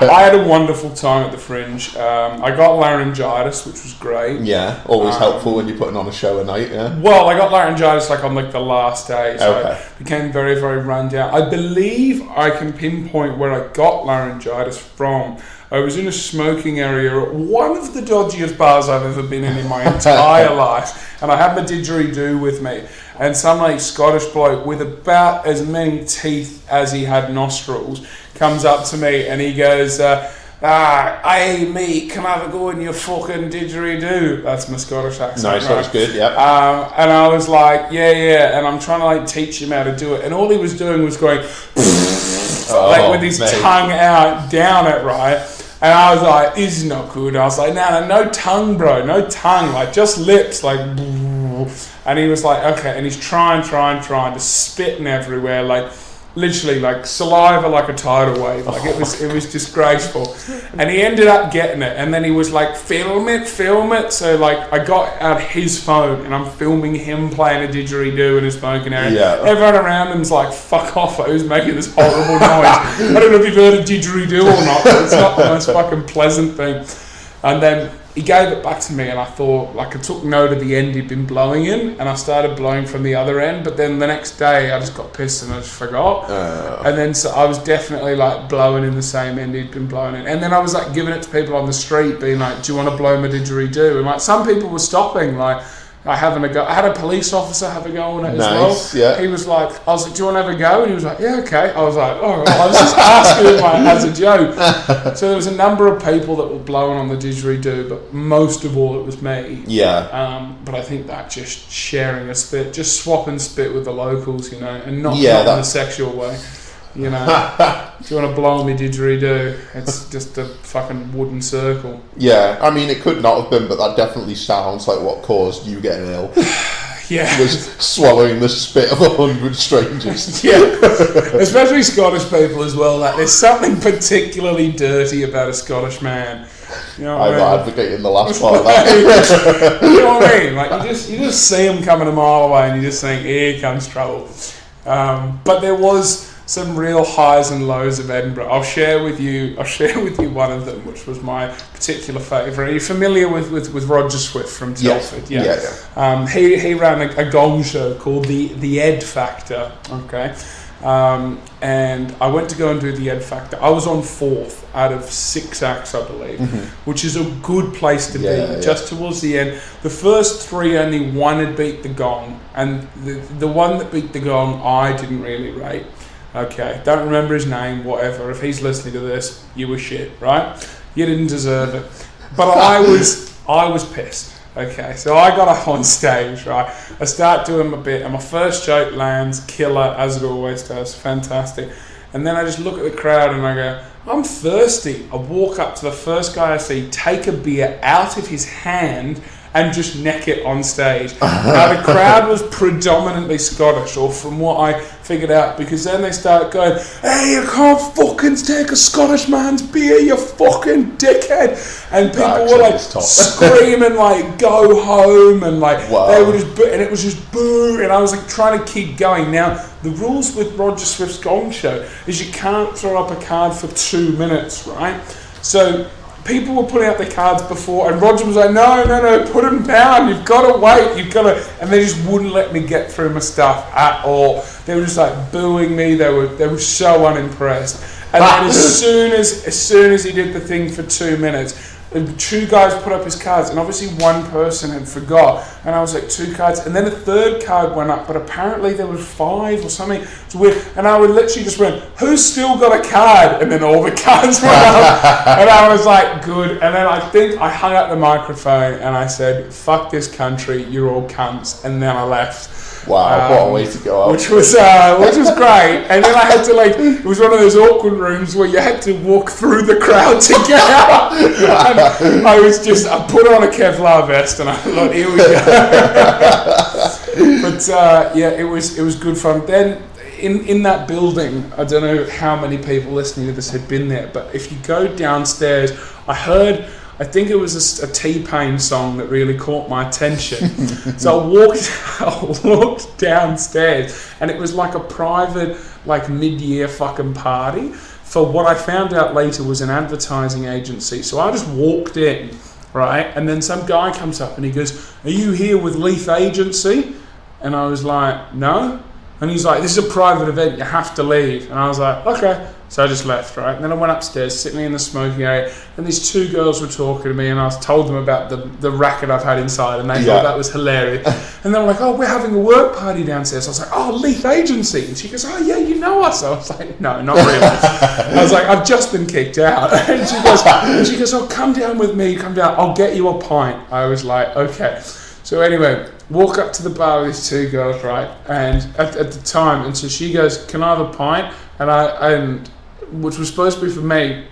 I had a wonderful time at the Fringe. I got laryngitis, which was great. Yeah, always helpful when you're putting on a show at night. Yeah. Well, I got laryngitis on the last day, so I became very, very run down. I believe I can pinpoint where I got laryngitis from. I was in a smoking area at one of the dodgiest bars I've ever been in my entire life, and I had my didgeridoo with me. And some Scottish bloke with about as many teeth as he had nostrils comes up to me and he goes, hey mate, can I have a go in your fucking didgeridoo? That's my Scottish accent. Nice, right? That's good, yeah. And I was like, yeah, and I'm trying to teach him how to do it. And all he was doing was going, with his tongue out, down it, right? And I was like, this is not good. I was like, no tongue, bro, no tongue, just lips, And he was like, okay, and he's trying to spitting everywhere, literally saliva like a tidal wave. It was disgraceful. And he ended up getting it, and then he was like, film it. So I got out his phone and I'm filming him playing a didgeridoo in a smoking area. Yeah. Everyone around him's like, fuck off, who's making this horrible noise? I don't know if you've heard of didgeridoo or not, but it's not the most fucking pleasant thing. And then he gave it back to me, and I thought, I took note of the end he'd been blowing in, and I started blowing from the other end. But then the next day, I just got pissed and I just forgot. And then so I was definitely blowing in the same end he'd been blowing in. And then I was giving it to people on the street, being like, "Do you want to blow my didgeridoo?" And some people were stopping, having a go. I had a police officer have a go on it as well. Yeah. He was like, I was like, "Do you want to have a go?" And he was like, "Yeah, okay." I was like, "Oh," I was just asking him as a joke. So there was a number of people that were blowing on the didgeridoo, but most of all it was me. Yeah. But I think that just sharing a spit, just swap and spit with the locals, and not in a sexual way. You know, do you want to blow me didgeridoo? It's just a fucking wooden circle. Yeah, I mean, it could not have been, but that definitely sounds like what caused you getting ill. Yeah. Was swallowing the spit of 100 strangers. Yeah. Especially Scottish people as well. Like, there's something particularly dirty about a Scottish man. You know what I'm I mean? advocating the last part of that. You know what I mean? Like, you just see them coming a mile away and you just think, here comes trouble. But there was some real highs and lows of Edinburgh. I'll share with you one of them, which was my particular favourite. Are you familiar with Roger Swift from Telford? Yeah. He ran a gong show called the Ed Factor. Okay. And I went to go and do the Ed Factor. I was on 4th out of 6 acts, I believe, which is a good place to be. Just towards the end, the first 3 only one had beat the gong, and the one that beat the gong I didn't really rate. Okay, don't remember his name, whatever. If he's listening to this, you were shit, right? You didn't deserve it. But I was pissed. Okay, so I got up on stage, right? I start doing my bit, and my first joke lands, killer, as it always does, fantastic. And then I just look at the crowd and I go, I'm thirsty. I walk up to the first guy I see, take a beer out of his hand, and just neck it on stage. Now, the crowd was predominantly Scottish, or from what I figured out, because then they start going, hey, you can't fucking take a Scottish man's beer, you fucking dickhead. And people were like screaming, like, go home, and like, they were just, and it was just boo, and I was like trying to keep going. Now, the rules with Roger Swift's Gong Show is you can't throw up a card for 2 minutes, right? So people were putting out their cards before, and Roger was like, no, put them down, you've got to wait, and they just wouldn't let me get through my stuff at all. They were just like booing me, they were so unimpressed. And then as soon as he did the thing for 2 minutes, 2 guys put up his cards, and obviously one person had forgot, and I was like, 2 cards, and then a 3rd card went up, but apparently there was 5 or something. It's weird, and I would literally just went, who's still got a card? And then all the cards went up, and I was like, good. And then I think I hung up the microphone and I said, fuck this country, you're all cunts, and then I left. Wow, what a way to go out. Which was great. And then I had to, like, it was one of those awkward rooms where you had to walk through the crowd to get out. And I put on a Kevlar vest and I thought, here we go. But it was good fun. Then in that building, I don't know how many people listening to this had been there, but if you go downstairs, I think it was a T-Pain song that really caught my attention. So I walked downstairs, and it was like a private, like, mid-year fucking party for what I found out later was an advertising agency. So I just walked in, right? And then some guy comes up and he goes, are you here with Leith Agency? And I was like, no. And he's like, this is a private event, you have to leave. And I was like, okay. So I just left, right? And then I went upstairs, sitting in the smoking area, and these 2 girls were talking to me, and I told them about the racket I've had inside, and they thought that was hilarious. And they were like, oh, we're having a work party downstairs. I was like, oh, Leith Agency. And she goes, oh, yeah, you know us. I was like, no, not really. I was like, I've just been kicked out. And she goes, oh, come down with me, come down. I'll get you a pint. I was like, okay. So anyway, walk up to the bar with these 2 girls, right? And at the time, and so she goes, can I have a pint? And which was supposed to be for me.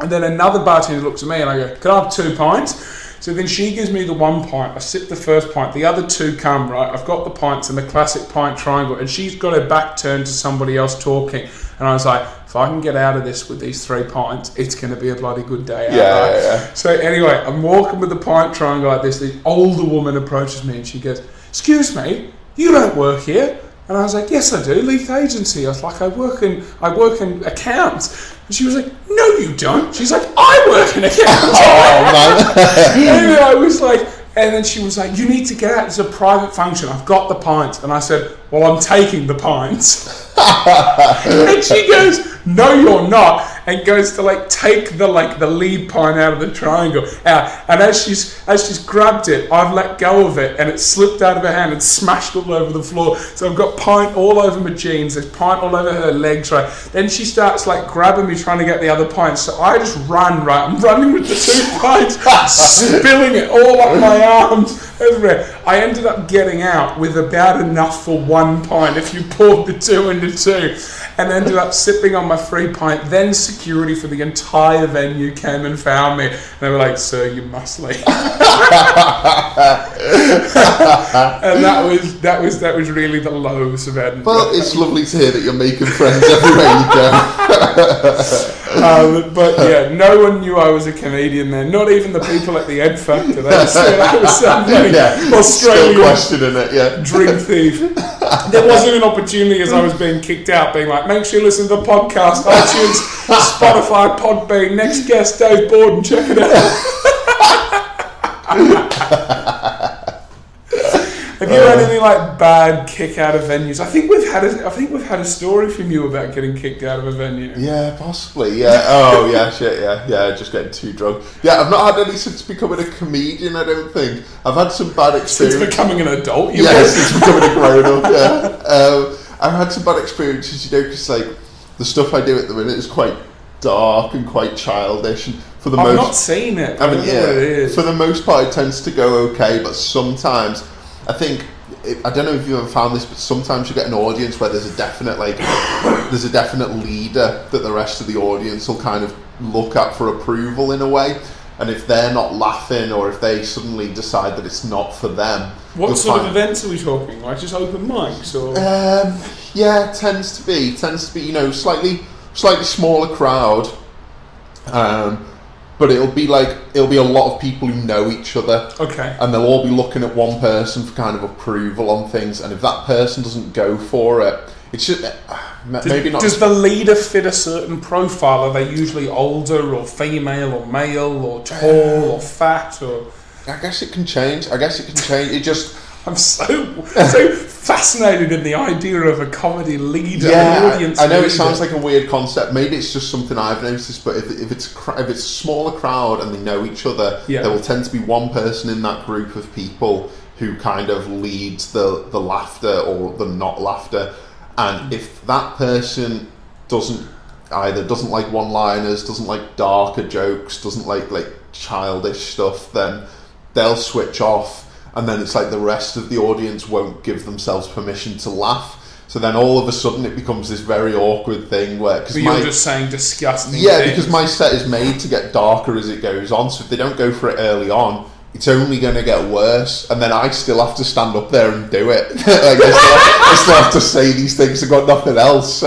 And then another bartender looks at me and I go, can I have 2 pints? So then she gives me the 1 pint. I sip the first pint. The other 2 come, right? I've got the pints and the classic pint triangle. And she's got her back turned to somebody else talking. And I was like, if I can get out of this with these 3 pints, it's going to be a bloody good day out. Yeah. So anyway, I'm walking with the pint triangle like this. The older woman approaches me and she goes, excuse me, you don't work here. And I was like, yes, I do, Leith Agency. I was like, I work in accounts. And she was like, no, you don't. She's like, I work in accounts. Oh, man. Anyway, I was like, and then she was like, you need to get out. It's a private function. I've got the pints. And I said, well, I'm taking the pints. And she goes, no, you're not. and goes to like take the lead pint out of the triangle. And as she's grabbed it, I've let go of it and it slipped out of her hand and smashed all over the floor. So I've got pint all over my jeans, there's pint all over her legs, right? Then she starts like grabbing me, trying to get the other pint. So I just run, right? I'm running with the 2 pints, spilling it all up my arms everywhere. I ended up getting out with about enough for 1 pint if you poured the 2 into 2, and ended up sipping on my 3 pint. Then security for the entire venue came and found me. And they were like, "Sir, you must leave." And that was really the lows of Edinburgh. Well, it's lovely to hear that you're making friends everywhere you go. But yeah, no one knew I was a comedian then. Not even the people at the Ed Factor. They just thought I was some Australian still questioning it, yeah. drink thief. There wasn't an opportunity as I was being kicked out, being like, "Make sure you listen to the podcast, iTunes, Spotify, Podbean. Next guest, Dave Bawden. Check it out." Have you had any like bad kick out of venues? I think we've had a story from you about getting kicked out of a venue. Yeah, possibly. Yeah. Oh, yeah. Shit. Yeah. Just getting too drunk. Yeah, I've not had any since becoming a comedian. I don't think I've had some bad experiences. Since becoming an adult. Since becoming a grown up. Yeah. I've had some bad experiences. Because like the stuff I do at the minute is quite dark and quite childish. And for the I've not seen it. I don't know what it is. For the most part, it tends to go okay, but sometimes. I think, I don't know if you've ever found this, but sometimes you get an audience where there's a definite leader that the rest of the audience will kind of look at for approval in a way. And if they're not laughing, or if they suddenly decide that it's not for them. What sort of events are we talking? Like just open mics or? Yeah, tends to be, slightly smaller crowd. But it'll be a lot of people who know each other. Okay. And they'll all be looking at one person for kind of approval on things. And if that person doesn't go for it, it's just maybe not. Does the leader fit a certain profile? Are they usually older or female or male or tall or fat or? I guess it can change. It just. I'm so fascinated in the idea of a comedy leader, an audience I know leader. It sounds like a weird concept. Maybe it's just something I've noticed. But if it's a smaller crowd and they know each other, there will tend to be one person in that group of people who kind of leads the laughter or the not laughter. And if that person doesn't like one-liners, doesn't like darker jokes, doesn't like childish stuff, then they'll switch off. And then it's like the rest of the audience won't give themselves permission to laugh. So then all of a sudden it becomes this very awkward thing where... But you're just saying disgusting things. Because my set is made to get darker as it goes on. So if they don't go for it early on, it's only going to get worse. And then I still have to stand up there and do it. I still have to say these things. I've got nothing else.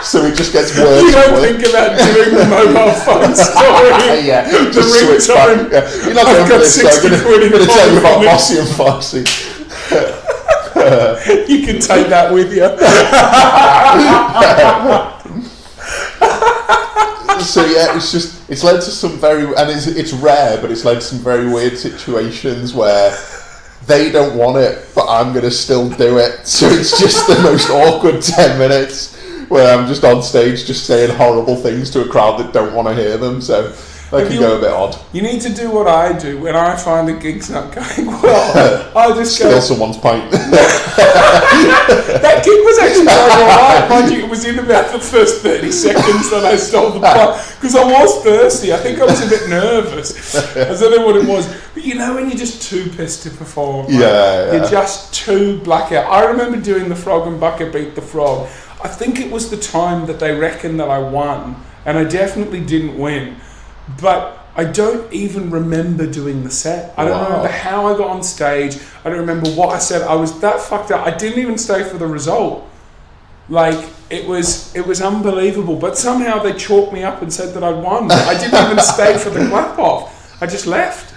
So it just gets worse. You don't think about doing the mobile phone story. Just switch back. Yeah. You're not going for this, so I'm going to tell you about Mossy and Foxy. You can take that with you. So yeah, it's led to some it's rare, but it's led to some very weird situations where they don't want it, but I'm going to still do it. So it's just the most awkward 10 minutes. Where I'm just on stage just saying horrible things to a crowd that don't want to hear them, so that can go a bit odd. You need to do what I do when I find the gig's not going well. I just steal someone's pint. That gig was actually going alright, mind you. It was in about the first 30 seconds that I stole the pint because I was thirsty. I think I was a bit nervous. I don't know what it was, but you know when you're just too pissed to perform. You're just too blackout. I remember doing the Frog and Bucket Beat the Frog. I think it was the time that they reckoned that I won, and I definitely didn't win. But I don't even remember doing the set. I don't remember how I got on stage. I don't remember what I said. I was that fucked up. I didn't even stay for the result. Like, it was unbelievable. But somehow they chalked me up and said that I won. I didn't even stay for the clap off. I just left.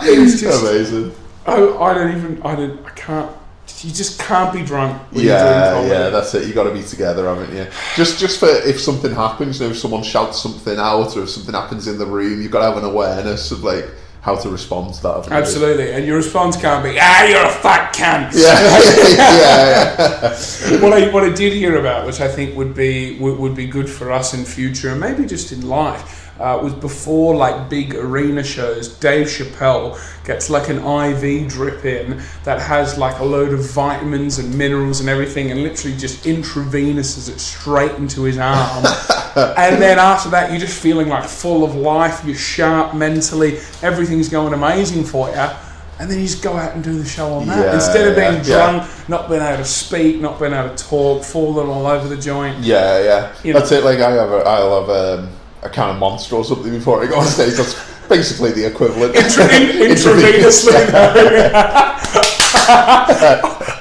It was just amazing. I can't. You just can't be drunk when you're doing comedy. Yeah, that's it. You got to be together, haven't you? Just for if something happens, if someone shouts something out or if something happens in the room, you've got to have an awareness of like how to respond to that. Absolutely, and your response can't be, you're a fat cunt. What I did hear about, which I think would be good for us in future, and maybe just in life, was before like big arena shows, Dave Chappelle gets like an IV drip in that has like a load of vitamins and minerals and everything, and literally just intravenously it straight into his arm. And then after that, you're just feeling like full of life, you're sharp mentally, everything's going amazing for you. And then you just go out and do the show on that. Instead of being drunk, not being able to speak, not being able to talk, falling all over the joint. That's it. Like I'll have a can of Monster or something before I go on stage. That's basically the equivalent. Intravenously.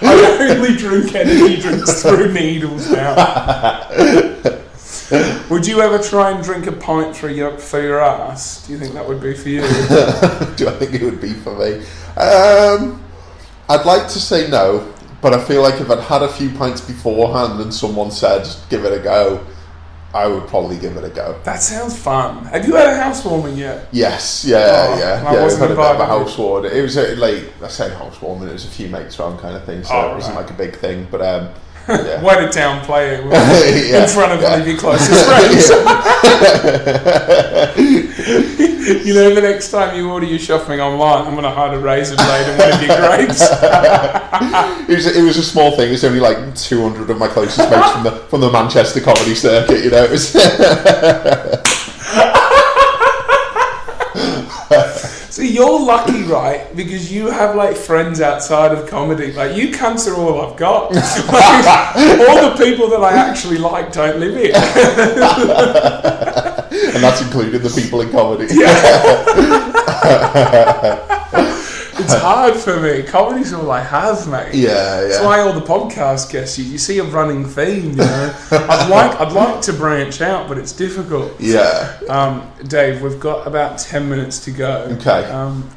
I only drink energy drinks through needles now. Would you ever try and drink a pint for your ass? Do you think that would be for you? Do I think it would be for me? I'd like to say no, but I feel like if I'd had a few pints beforehand and someone said, give it a go, I would probably give it a go. That sounds fun. Have you had a housewarming yet? Yes, we've had a bit of a housewarming. It was I say housewarming, it was a few mates around kind of thing, so it wasn't like a big thing, but way to downplay it in front of one of your closest friends. You know, the next time you order your shopping online, I'm going to hide a razor blade in one of your grapes. It was a small thing. It's only like 200 of my closest mates from the Manchester comedy circuit. You know, it was. See, you're lucky, right? Because you have like friends outside of comedy. Like, you cunts are all I've got. Like, all the people that I actually like don't live here. And that's including the people in comedy. It's hard for me. Comedy's all I have, mate. That's why all the podcast guests, you see a running theme, you know. I'd like to branch out, but it's difficult. Dave, we've got about 10 minutes to go. Okay.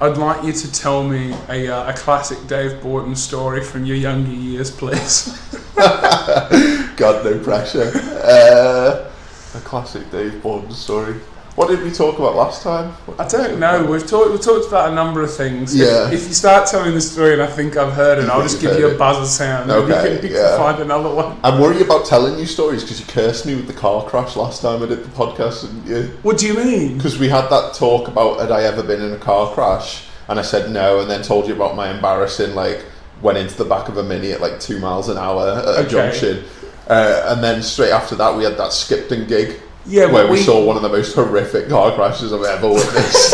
I'd like you to tell me a classic Dave Bawden story from your younger years, please. God, no pressure. A classic Dave Bawden story. What did we talk about last time? I don't know. We've talked about a number of things. Yeah. If you start telling the story and I think I've heard it, I'll just give you a buzzer sound. Okay. And you can find another one. I'm worried about telling you stories because you cursed me with the car crash last time I did the podcast, didn't you? What do you mean? Because we had that talk about had I ever been in a car crash, and I said no, and then told you about my embarrassing went into the back of a Mini at like 2 miles an hour at a junction, and then straight after that we had that Skipton gig. Where we saw one of the most horrific car crashes I've ever witnessed.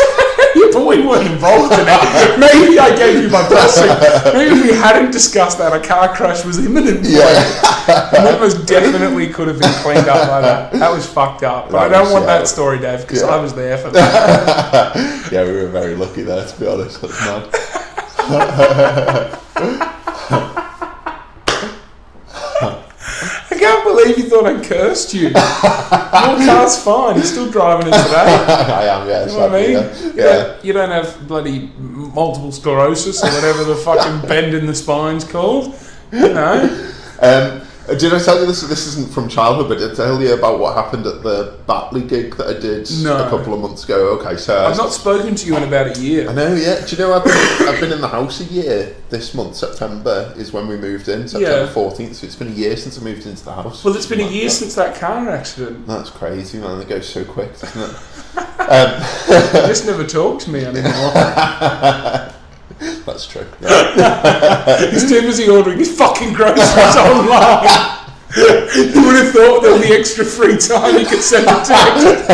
But we weren't involved in it. Maybe I gave you my blessing. Maybe if we hadn't discussed that, a car crash was imminent. And we most definitely could have been cleaned up by that. That was fucked up. But I don't want that story, Dave, because I was there for that. We were very lucky there, to be honest. That's mad. I can't believe you thought I cursed you. Your car's fine. You're still driving it today. I am, yes. You know what I mean? You don't have bloody multiple sclerosis or whatever the fucking bend in the spine's called. You know. Did I tell you this? This isn't from childhood, but did I tell you about what happened at the Batley gig that I did a couple of months ago? Okay, so I've not spoken to you in about a year. I know, yeah. Do you know I've been in the house a year this month? September is when we moved in, September 14th. So it's been a year since I moved into the house. Well, it's been a year since that car accident. That's crazy, man. It goes so quick, doesn't it? You just never talk to me anymore. That's true. He's too busy ordering his fucking groceries online. You would have thought there would be extra free time you could send a text.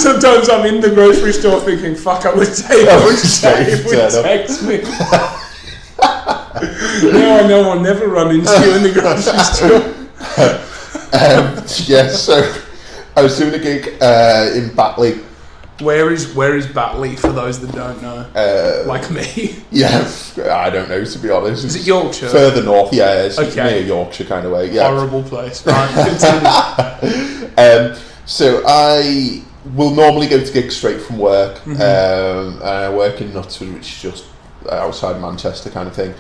Sometimes I'm in the grocery store thinking, fuck, I wish Dave would text me. Now I know I'll never run into you in the grocery store. So I was doing a gig in Batley. Where is Batley for those that don't know? Like me. Yeah, I don't know, to be honest. Is it Yorkshire? Further north, yeah. It's near Yorkshire kind of way. Yeah. Horrible place. Right, continue. So I will normally go to gigs straight from work. I work in Knutsford, which is just outside Manchester kind of thing.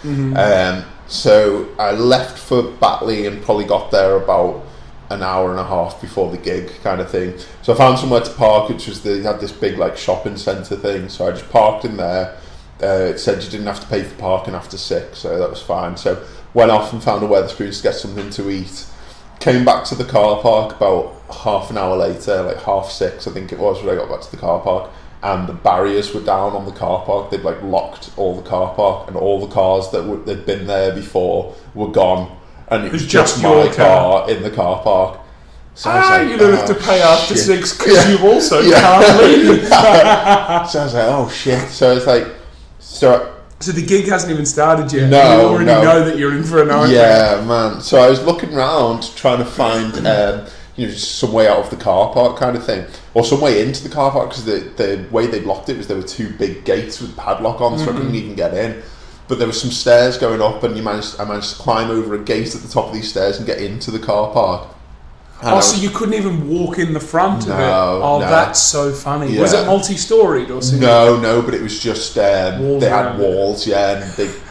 So I left for Batley and probably got there about an hour and a half before the gig kind of thing. So I found somewhere to park, which was they had this big like shopping centre thing. So I just parked in there. It said you didn't have to pay for parking after 6, so that was fine. So went off and found a Wetherspoons to get something to eat. Came back to the car park about half an hour later, like 6:30 I think it was, when I got back to the car park, and the barriers were down on the car park. They'd like locked all the car park, and all the cars that they'd been there before were gone, and it was just my car in the car park. So you don't have to pay after 6 because you also can't leave. So I was like, oh shit. So it's like, So the gig hasn't even started yet. No, you already know that you're in for a night. Yeah, man. So I was looking around trying to find, just some way out of the car park kind of thing, or some way into the car park, because the way they blocked it was there were 2 big gates with padlock on, so I couldn't even get in. But there were some stairs going up, and I managed to climb over a gate at the top of these stairs and get into the car park. So you couldn't even walk in the front of it? Oh, no. That's so funny. Yeah. Was it multi-storied or something? No, but it was just, they had walls, and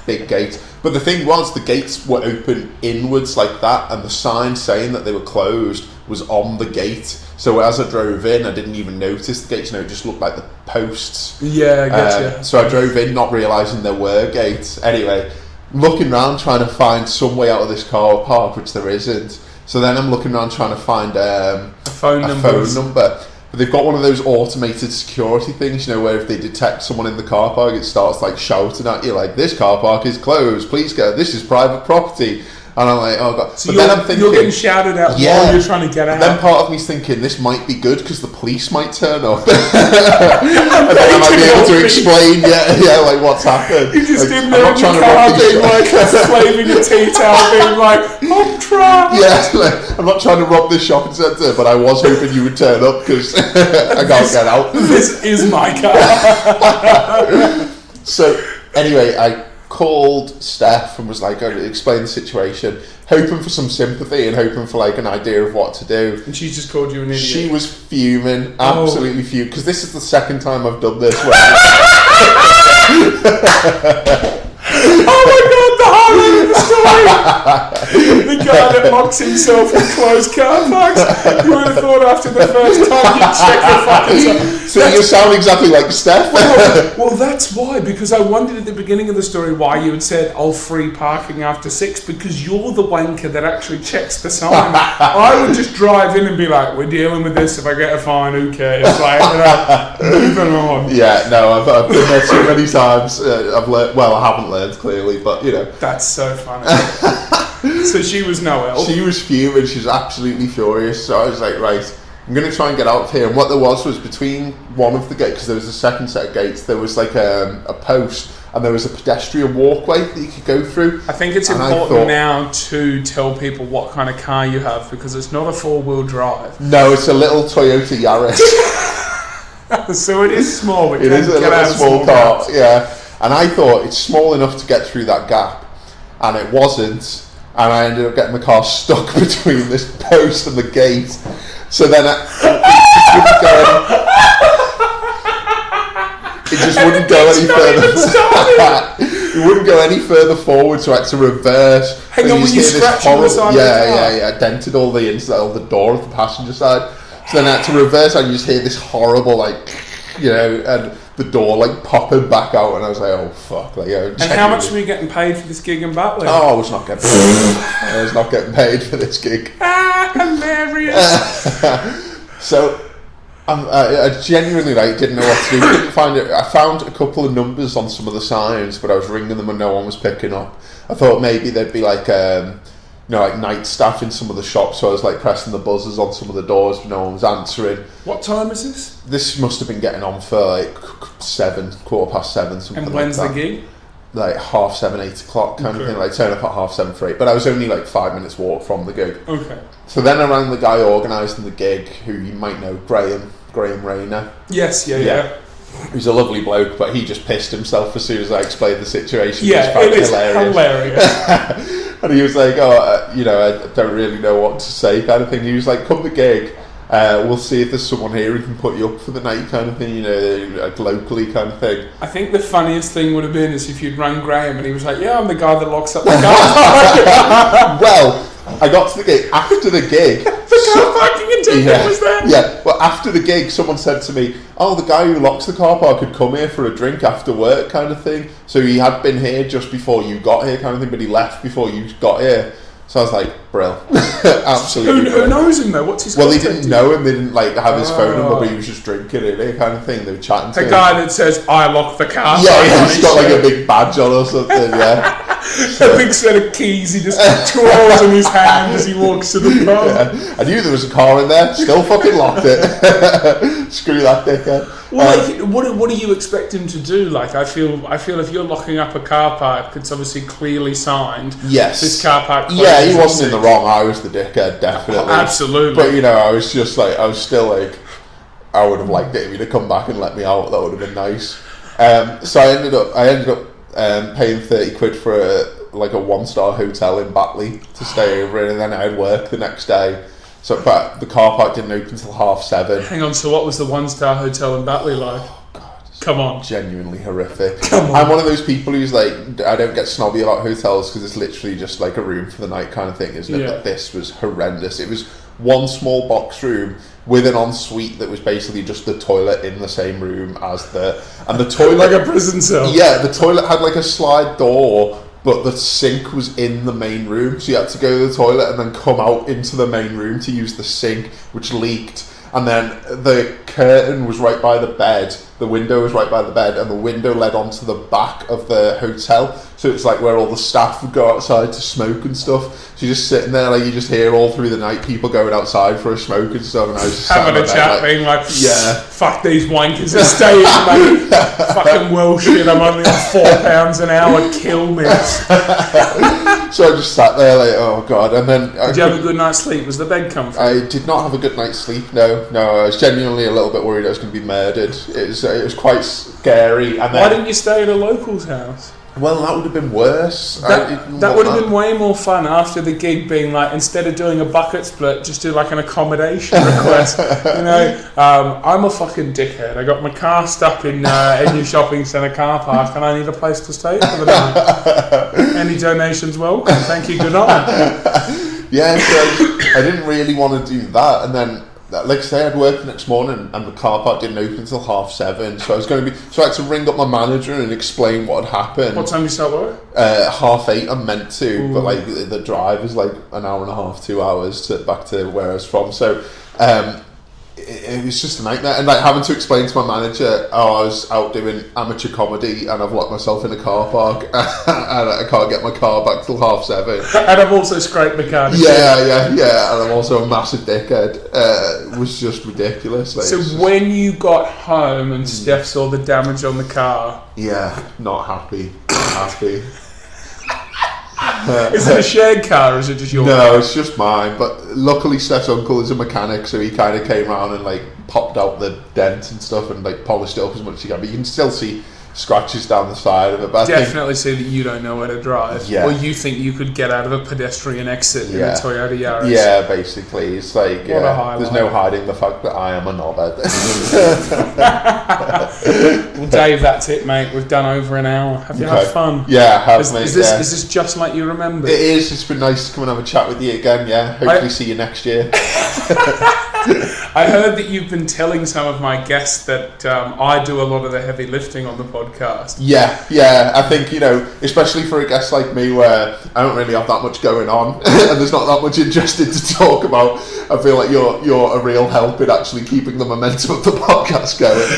big gates. But the thing was, the gates were open inwards like that, and the sign saying that they were closed was on the gate. So as I drove in, I didn't even notice the gates, it just looked like the posts. Yeah, I get you. So I drove in not realising there were gates. Anyway, looking around trying to find some way out of this car park, which there isn't. So then I'm looking around trying to find a phone number. But they've got one of those automated security things, where if they detect someone in the car park, it starts like shouting at you, like, this car park is closed, please go, this is private property. And I'm like, oh god. So but then I'm thinking, you're getting shouted at while you're trying to get out. Then part of me's thinking, this might be good because the police might turn up. And then I might be able to explain, like what's happened. You just didn't know the car being like slaving a tea towel, being like, I'm trapped. Yeah, like, I'm not trying to rob this shopping centre, but I was hoping you would turn up because I can't get out. This is my car. So anyway, I called Steph and was like, explain the situation, hoping for some sympathy and hoping for like an idea of what to do. And she just called you an idiot. She was fuming, absolutely fuming, because this is the second time I've done this. Oh my god, the highlight of the story! The guy that locks himself in closed car parks. You would have thought after the first time you'd check the fucking stuff. So you sound exactly like Steph. Well, that's why, because I wondered at the beginning of the story why you had said, free parking after 6, because you're the wanker that actually checks the sign. I would just drive in and be like, we're dealing with this, if I get a fine, who cares? Like, moving on. Yeah, no, I've been there so many times. I've learned, well, I haven't learned clearly, but That's so funny. So she was no help. She was fuming, she was absolutely furious, so I was like, right, I'm going to try and get out of here. And what there was between one of the gates, because there was a second set of gates, there was like a post, and there was a pedestrian walkway that you could go through. I think it's important now to tell people what kind of car you have, because it's not a 4-wheel drive. No, it's a little Toyota Yaris. So it is small. It is a little small car, yeah. And I thought it's small enough to get through that gap, and it wasn't. And I ended up getting the car stuck between this post and the gate. So then it just wouldn't go any further. It wouldn't go any further forward, so I had to reverse. Hang on, when you scratched on the side of the car? Yeah, I dented all the inside of the door of the passenger side. So then I had to reverse, and you just hear this horrible, and the door popping back out, and I was like, oh fuck. And how much were you getting paid for this gig in Batley? Oh, I was not getting paid. I was not getting paid for this gig. Hilarious. So I genuinely didn't know what to do. Couldn't find it. I found a couple of numbers on some of the signs, but I was ringing them and no one was picking up. I thought maybe there'd be night staff in some of the shops, so I was pressing the buzzers on some of the doors, but no one was answering. What time is this? This must have been getting on for 7, 7:15, something. And when's the gig? 7:30, 8 o'clock kind of thing. Turn up at 7:30 for 8. But I was only 5 minutes walk from the gig. Okay. So then I rang the guy organising the gig, who you might know, Graham Rayner. Yes, yeah. He's a lovely bloke, but he just pissed himself as soon as I explained the situation. Yeah, it is hilarious. And he was like, I don't really know what to say kind of thing. He was like, come to the gig, we'll see if there's someone here who can put you up for the night kind of thing, locally kind of thing. I think the funniest thing would have been is if you'd rang Graham and he was like, yeah, I'm the guy that locks up the car. Well, I got to the gig after the gig. The car parking attendant was there? Yeah, well, after the gig, someone said to me, oh, the guy who locks the car park could come here for a drink after work kind of thing. So he had been here just before you got here kind of thing, but he left before you got here. So I was like, brill. Absolutely. Who knows him though? What's his Well, they contact didn't know him. They didn't like have his phone number, but he was just drinking it, kind of thing. They were chatting to him. The guy that says, I lock the car. Yeah, he's got like a big badge on or something, yeah. A big set of keys he just twirls in his hand as he walks to the pub. Yeah. I knew there was a car in there, still fucking locked it. Screw that dickhead. Well, what do you expect him to do? Like, I feel if you're locking up a car park, it's obviously clearly signed. Yes. This car park. Yeah, he wasn't in the wrong. I was the dickhead, definitely. Oh, absolutely. But you know, I was just like, I was still like, I would have liked it if he'd have come back and let me out. That would have been nice. So I ended up paying 30 quid for a 1-star hotel in Batley to stay over in, and then I had work the next day. So, but the car park didn't open until 7:30. Hang on, so what was the 1-star hotel in Batley like? Oh, God. Come on. Genuinely horrific. Come on. I'm one of those people who's like, I don't get snobby about hotels because it's literally just like a room for the night kind of thing, isn't it? Yeah. But this was horrendous. It was one small box room with an ensuite that was basically just the toilet in the same room as the toilet. Like a prison cell. Yeah, the toilet had like a slide door, but the sink was in the main room, so you had to go to the toilet and then come out into the main room to use the sink, which leaked. And then the curtain was right by the bed, the window was right by the bed, and the window led onto the back of the hotel. So it's like where all the staff would go outside to smoke and stuff. So you're just sitting there, like you just hear all through the night people going outside for a smoke and stuff. And I was just having a chat, being like, yeah, fuck these wankers, they're staying, mate. Fucking well shit, I'm only on £4 an hour, kill me. So I just sat there like, oh God. And then did you have a good night's sleep? Was the bed comfy? I did not have a good night's sleep. No, I was genuinely a little bit worried I was going to be murdered. It was quite scary. And then, why didn't you stay at a local's house? Well, that would have been worse. That would have been way more fun after the gig, being like, instead of doing a bucket split, just do like an accommodation request. You know, I'm a fucking dickhead. I got my car stuck in your shopping centre car park, and I need a place to stay for the night. Any donations welcome. Thank you. Good night. Yeah, so I didn't really want to do that, and then, like I say, I'd work the next morning and the car park didn't open until 7:30, so I had to ring up my manager and explain what had happened. What time do you start work? 8:30. I'm meant to. Ooh. But like the drive is like an hour and a half, 2 hours back to where I was from, so it was just a nightmare, and like having to explain to my manager, I was out doing amateur comedy and I've locked myself in a car park and I can't get my car back till 7:30. And I've also scraped my car. Yeah, and I'm also a massive dickhead. It was just ridiculous. Like, so when you got home and Steph saw the damage on the car, not happy. Is it a shared car or is it just yours? No, it's just mine. But luckily, Steph's uncle is a mechanic, so he kind of came around and like popped out the dent and stuff and like polished it up as much as he can. But you can still see scratches down the side of it. But definitely see that you don't know where to drive. Yeah. Or you think you could get out of a pedestrian exit in a Toyota Yaris. Yeah, basically. It's like, there's no hiding the fact that I am a knobhead. Well, Dave, that's it, mate. We've done over an hour. Have you had fun? Yeah, I have, mate. Is this just like you remember? It is. It's been nice to come and have a chat with you again, yeah. Hopefully see you next year. I heard that you've been telling some of my guests that I do a lot of the heavy lifting on the podcast. Yeah. I think, especially for a guest like me where I don't really have that much going on and there's not that much interesting to talk about, I feel like you're a real help in actually keeping the momentum of the podcast going.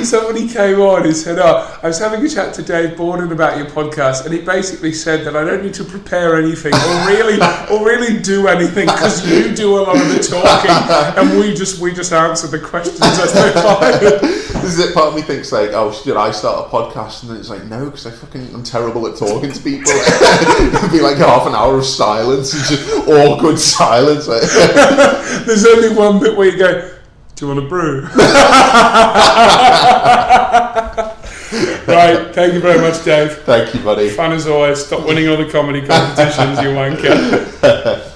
Somebody came on and said, I was having a chat to Dave Bawden about your podcast, and he basically said that I don't need to prepare anything or really do anything because you do a lot of the talking. And we just answer the questions as they find. This is it. Part of me thinks like, should I start a podcast? And then it's like, no, because I'm terrible at talking to people. It'd be like half an hour of silence, and just awkward silence. There's only one bit where you go, do you want a brew? Right, thank you very much, Dave. Thank you, buddy. Fun as always. Stop winning all the comedy competitions, you wanker.